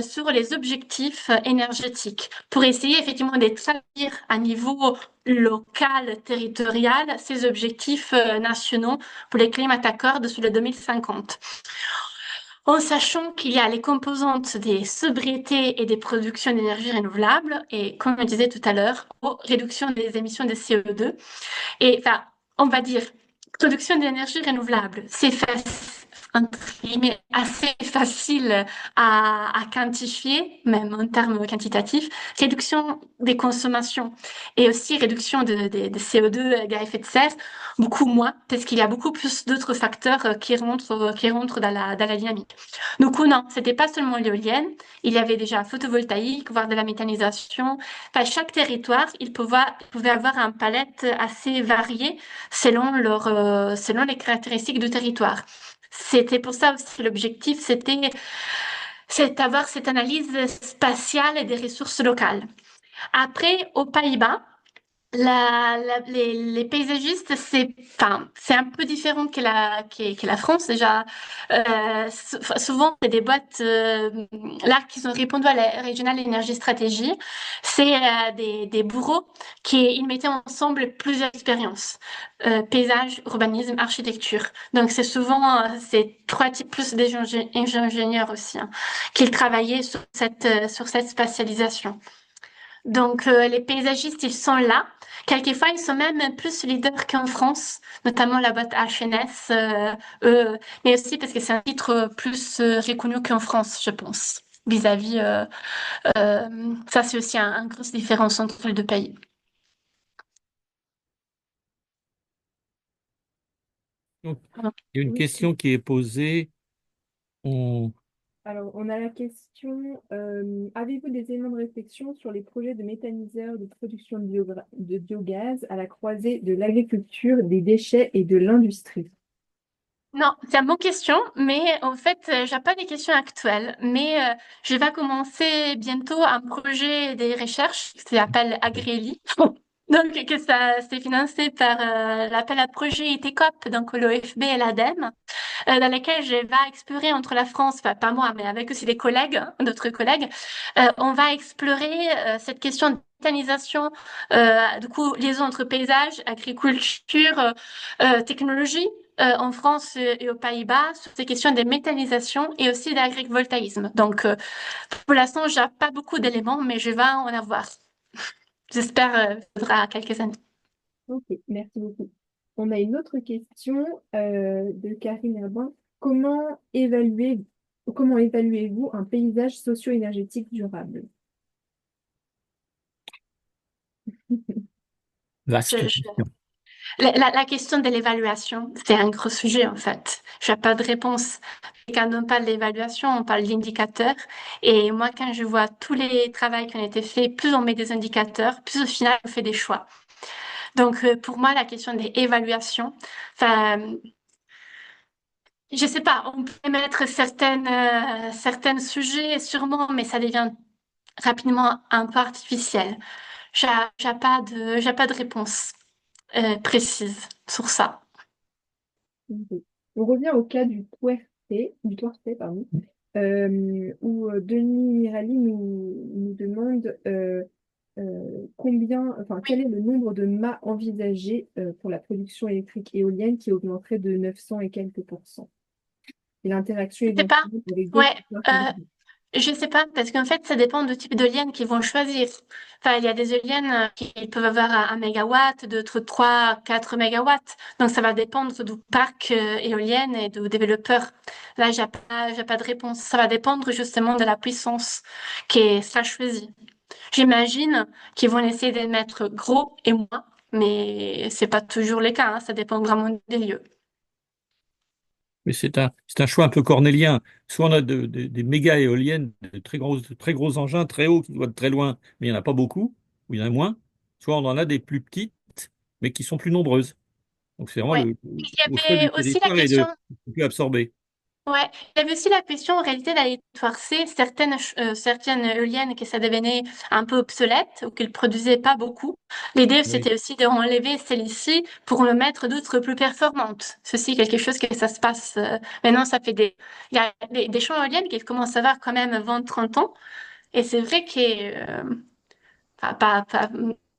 sur les objectifs énergétiques pour essayer effectivement de traduire à niveau local, territorial, ces objectifs nationaux pour les climate accords sur le 2050. En sachant qu'il y a les composantes des sobriétés et des productions d'énergie renouvelable et, comme je disais tout à l'heure, aux réduction des émissions de CO2. Et enfin, on va dire, production d'énergie renouvelable, c'est entre guillemets, assez facile à quantifier, même en termes quantitatifs. Réduction des consommations et aussi réduction de CO2, gaz à effet de serre, beaucoup moins, parce qu'il y a beaucoup plus d'autres facteurs qui rentrent dans la dynamique. Donc, non, c'était pas seulement l'éolienne, il y avait déjà photovoltaïque, voire de la méthanisation. Enfin, chaque territoire, pouvait avoir un palette assez varié selon les caractéristiques du territoire. C'était pour ça aussi l'objectif, c'est d'avoir cette analyse spatiale et des ressources locales. Après, aux Pays-Bas, les paysagistes, c'est un peu différent que la France déjà. Souvent, c'est des boîtes là qui ont répondu à la Régionale Énergie Stratégie. C'est des bureaux qui ils mettaient ensemble plusieurs expériences paysage, urbanisme, architecture. Donc c'est souvent c'est trois types plus d'ingénieurs aussi hein, qui travaillaient sur cette spatialisation. Donc, les paysagistes, ils sont là. Quelquefois, ils sont même plus leaders qu'en France, notamment la boîte HNS, mais aussi parce que c'est un titre plus reconnu qu'en France, je pense. vis-à-vis. Ça, c'est aussi une grosse différence entre les deux pays. Donc, Pardon. il y a une Oui. question qui est posée. On- Alors, on a la question, avez-vous des éléments de réflexion sur les projets de méthaniseurs de production de biogaz à la croisée de l'agriculture, des déchets et de l'industrie? Non, c'est une bonne question, mais en fait, j'ai pas des questions actuelles. Mais je vais commencer bientôt un projet de recherche qui s'appelle Agrélie. Donc, que ça, c'est financé par l'appel à projet ITCOP, donc l'OFB et l'ADEME, dans lequel je vais explorer entre la France, enfin pas moi, mais avec aussi des collègues, d'autres collègues, on va explorer cette question de méthanisation, du coup, liaison entre paysage, agriculture, technologie, en France et aux Pays-Bas, sur ces questions de méthanisation et aussi d'agrivoltaïsme. Donc, pour l'instant, j'ai pas beaucoup d'éléments, mais je vais en avoir. J'espère faudra quelques années. Ok, merci beaucoup. On a une autre question de Karine Herbin. Comment évaluez-vous un paysage socio-énergétique durable? Vaste Je, je- question. la question de l'évaluation, c'est un gros sujet en fait. Je n'ai pas de réponse. Quand on parle d'évaluation, on parle d'indicateurs. Et moi, quand je vois tous les travaux qui ont été faits, plus on met des indicateurs, plus au final on fait des choix. Donc pour moi, la question des évaluations, enfin, je sais pas, on peut mettre certains sujets sûrement, mais ça devient rapidement un peu artificiel. J'ai j'ai pas de réponse précise sur ça. Ok. On revient au cas du Touartet, pardon, où Denis Mirali nous demande quel est le nombre de mâts envisagé pour la production électrique éolienne qui augmenterait de 900 et quelques pourcents. Et l'interaction Je sais pas. éventuelle avec Ouais, d'autres parcs euh, éoliens. je sais pas, parce qu'en fait, ça dépend du type d'éolienne qu'ils vont choisir. Enfin, il y a des éoliennes qui peuvent avoir un mégawatt, d'autres 3, 4 mégawatts. Donc, ça va dépendre du parc éolien et du développeur. Là, j'ai pas de réponse. Ça va dépendre justement de la puissance qui sera choisie. J'imagine qu'ils vont essayer de mettre gros et moins, mais c'est pas toujours le cas, hein. Ça dépend vraiment des lieux. Mais c'est un choix un peu cornélien. Soit on a des méga éoliennes, de très gros engins, très hauts, qui doivent être très loin, mais il n'y en a pas beaucoup, ou il y en a moins. Soit on en a des plus petites, mais qui sont plus nombreuses. Donc c'est vraiment Ouais. Il y au choix du avait aussi la territoire et question. de plus absorber. Ouais, il y avait aussi la question en réalité d'aller forcer certaines éoliennes que ça devenait un peu obsolète ou qu'elles produisaient pas beaucoup. L'idée, Oui. c'était aussi de enlever celles-ci pour en mettre d'autres plus performantes. Ceci, quelque chose que ça se passe. Maintenant, il y a des champs éoliennes qui commencent à avoir quand même 20, 30 ans. Et c'est vrai que,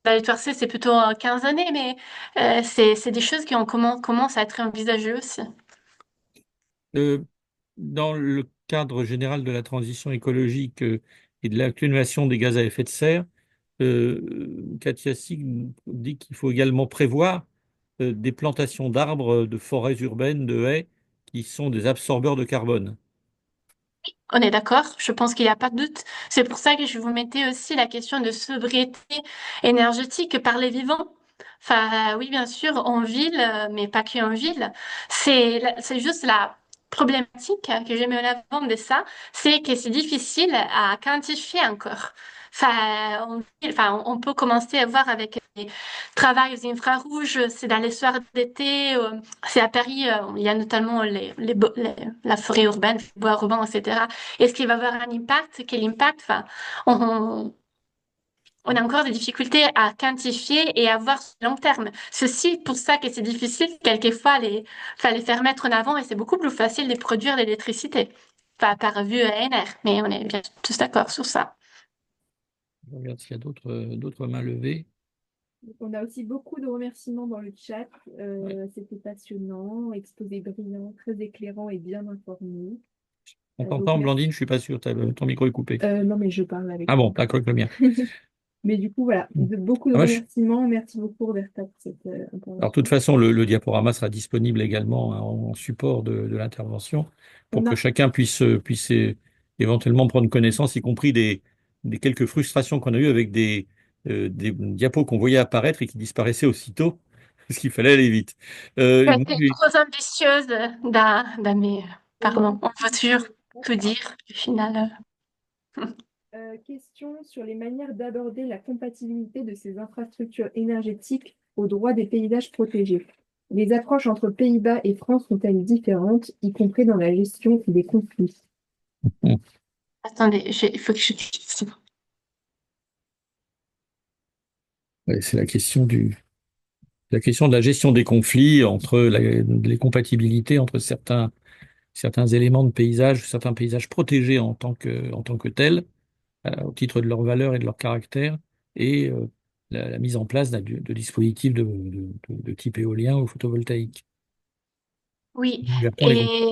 d'aller forcer, c'est plutôt 15 années, mais c'est des choses qui commencent à être envisagées aussi. Euh, Dans le cadre général de la transition écologique et de l'atténuation des gaz à effet de serre, Katia Sig dit qu'il faut également prévoir des plantations d'arbres, de forêts urbaines, de haies, qui sont des absorbeurs de carbone. On est d'accord, je pense qu'il n'y a pas de doute. C'est pour ça que je vous mettais aussi la question de sobriété énergétique par les vivants. Enfin, oui, bien sûr, en ville, mais pas que en ville. C'est juste la problématique que j'ai mis en avant de ça, c'est que c'est difficile à quantifier encore. On peut commencer à voir avec les travails aux infrarouges, c'est dans les soirs d'été, c'est à Paris, il y a notamment la forêt urbaine, les bois urbains, etc. Est-ce qu'il va avoir un impact? Quel impact? Enfin, on, on a encore des difficultés à quantifier et à voir sur le long terme. Ceci, pour ça que c'est difficile, quelquefois, les faire mettre en avant et c'est beaucoup plus facile de produire l'électricité. Enfin, par vue ANR, mais on est bien tous d'accord sur ça. Je regarde s'il y a d'autres mains levées. On a aussi beaucoup de remerciements dans le chat. Ouais. C'était passionnant, exposé brillant, très éclairant et bien informé. On Donc, t'entend, Blandine, je suis pas sûr, ton micro est coupé. non, mais je parle avec Ah bon, toi. d'accord, le mien. Mais du coup, voilà, beaucoup de Ah, remerciements. Merci beaucoup, Roberta, pour cette alors, de toute intervention. façon, le diaporama sera disponible également hein, en support de l'intervention pour On que a, chacun puisse éventuellement prendre connaissance, y compris des quelques frustrations qu'on a eues avec des diapos qu'on voyait apparaître et qui disparaissaient aussitôt, parce qu'il fallait aller vite. Moi, J'étais trop ambitieuse dans mes, pardon, en voiture, tout dire, au final. Question sur les manières d'aborder la compatibilité de ces infrastructures énergétiques aux droits des paysages protégés. Les approches entre Pays-Bas et France sont-elles différentes, y compris dans la gestion des conflits? Attendez, il faut que je... ouais, c'est la question de la gestion des conflits entre les compatibilités entre certains éléments de paysage, certains paysages protégés en tant que tels, au titre de leur valeur et de leur caractère, et la mise en place de dispositifs de type éolien ou photovoltaïque. Oui, Gère-t-on les conflits?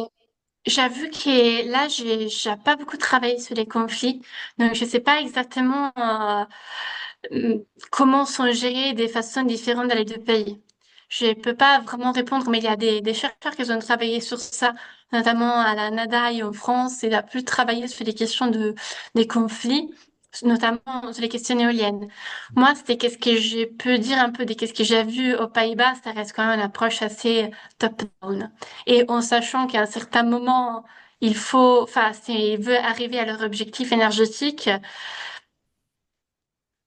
et j'avoue que là, j'ai pas beaucoup travaillé sur les conflits, donc je sais pas exactement comment sont gérés de façons différentes dans les deux pays. Je peux pas vraiment répondre, mais il y a des chercheurs qui ont travaillé sur ça, notamment à la NADA et en France, et il a pu travailler sur les questions des conflits, notamment sur les questions éoliennes. Moi, c'était qu'est-ce que je peux dire un peu de qu'est-ce que j'ai vu aux Pays-Bas, ça reste quand même une approche assez top-down. Et en sachant qu'à un certain moment, il faut, enfin, s'ils veulent arriver à leur objectif énergétique,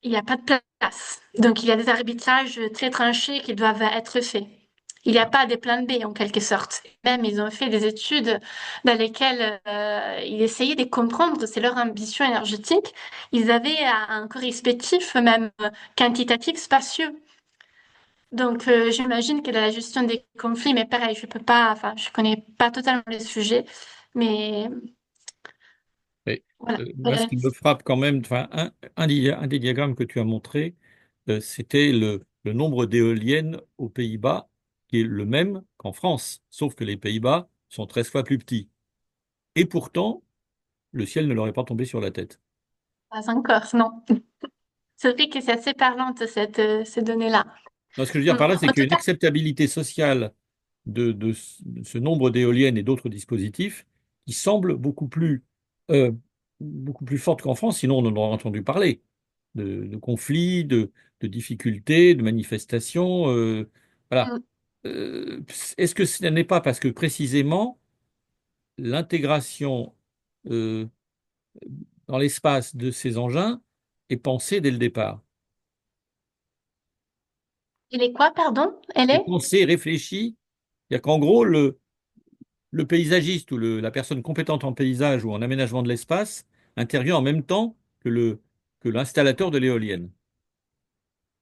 il n'y a pas de place. Donc, il y a des arbitrages très tranchés qui doivent être faits. Il n'y a pas des plans B en quelque sorte. Même, ils ont fait des études dans lesquelles ils essayaient de comprendre, c'est leur ambition énergétique. Ils avaient un correspectif, même quantitatif, spacieux. Donc, j'imagine que dans la gestion des conflits, mais pareil, je peux pas, enfin, je connais pas totalement le sujet, mais Et, voilà. moi, ce qui me frappe quand même, enfin, un des diagrammes que tu as montré, c'était le nombre d'éoliennes aux Pays-Bas, qui est le même qu'en France, sauf que les Pays-Bas sont 13 fois plus petits. Et pourtant, le ciel ne leur est pas tombé sur la tête. Pas encore, non. C'est vrai que c'est assez parlante, ces données-là. Non, ce que je veux dire par là, c'est En qu'il y tout a une cas, acceptabilité sociale de ce nombre d'éoliennes et d'autres dispositifs qui semble euh, beaucoup plus forte qu'en France, sinon on en aurait entendu parler de conflits, de difficultés, de manifestations. Voilà. mm, Est-ce que ce n'est pas parce que précisément l'intégration euh, dans l'espace de ces engins est pensée dès le départ? il est quoi, pardon? Elle Est est? pensée, réfléchie. C'est-à-dire qu'en gros, le paysagiste ou la personne compétente en paysage ou en aménagement de l'espace intervient en même temps que l'installateur de l'éolienne.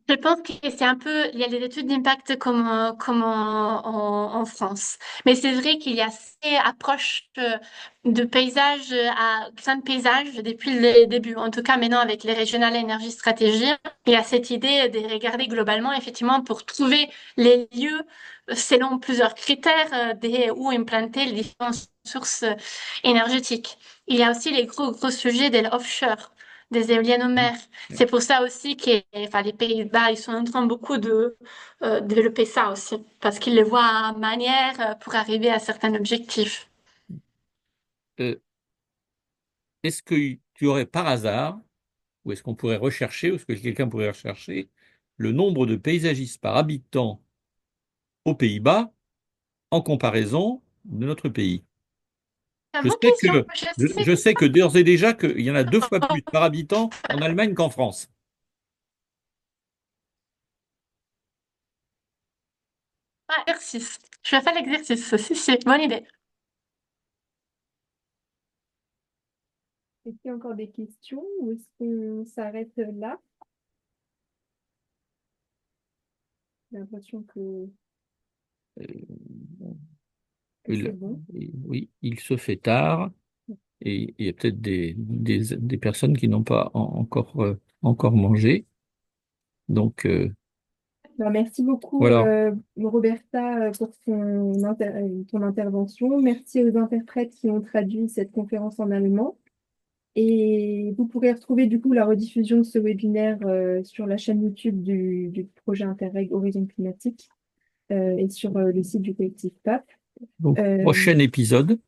Je pense que c'est un peu, il y a des études d'impact comme en France. Mais c'est vrai qu'il y a ces approches de paysage à grand paysage depuis le début. En tout cas, maintenant, avec les régionales énergie stratégie, il y a cette idée de regarder globalement, effectivement, pour trouver les lieux selon plusieurs critères où implanter les différentes sources énergétiques. Il y a aussi les gros sujets de l'offshore, des éoliennes en mer. C'est pour ça aussi que enfin, les Pays-Bas, ils sont en train beaucoup de développer ça aussi, parce qu'ils le voient en manière pour arriver à certains objectifs. Euh, Est-ce que tu aurais par hasard, ou est-ce qu'on pourrait rechercher, ou est-ce que quelqu'un pourrait rechercher, le nombre de paysagistes par habitant aux Pays-Bas en comparaison de notre pays? C'est une Je bonne sais question. que, Je sais je sais que d'ores et déjà qu'il y en a 2 fois plus par habitant en Allemagne qu'en France. pas l'exercice. Je vais faire l'exercice. Si, si, bonne idée. Est-ce qu'il y a encore des questions ou est-ce qu'on s'arrête là? J'ai l'impression Euh, que c'est bon. oui, il se fait tard. Et il y a peut-être des personnes qui n'ont pas encore mangé. Donc, Ben, merci beaucoup, voilà. Roberta, pour ton intervention. Merci aux interprètes qui ont traduit cette conférence en allemand. Et vous pourrez retrouver du coup la rediffusion de ce webinaire sur la chaîne YouTube du projet Interreg Horizon Climatique et sur le site du collectif PAP. Donc, Euh, prochain épisode.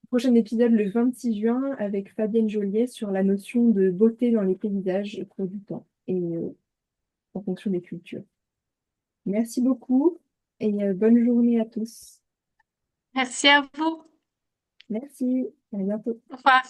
prochain épisode le 26 juin avec Fabienne Joliet sur la notion de beauté dans les paysages au cours du temps et en fonction des cultures. Merci beaucoup et bonne journée à tous. Merci à vous. Merci, à bientôt. Au revoir.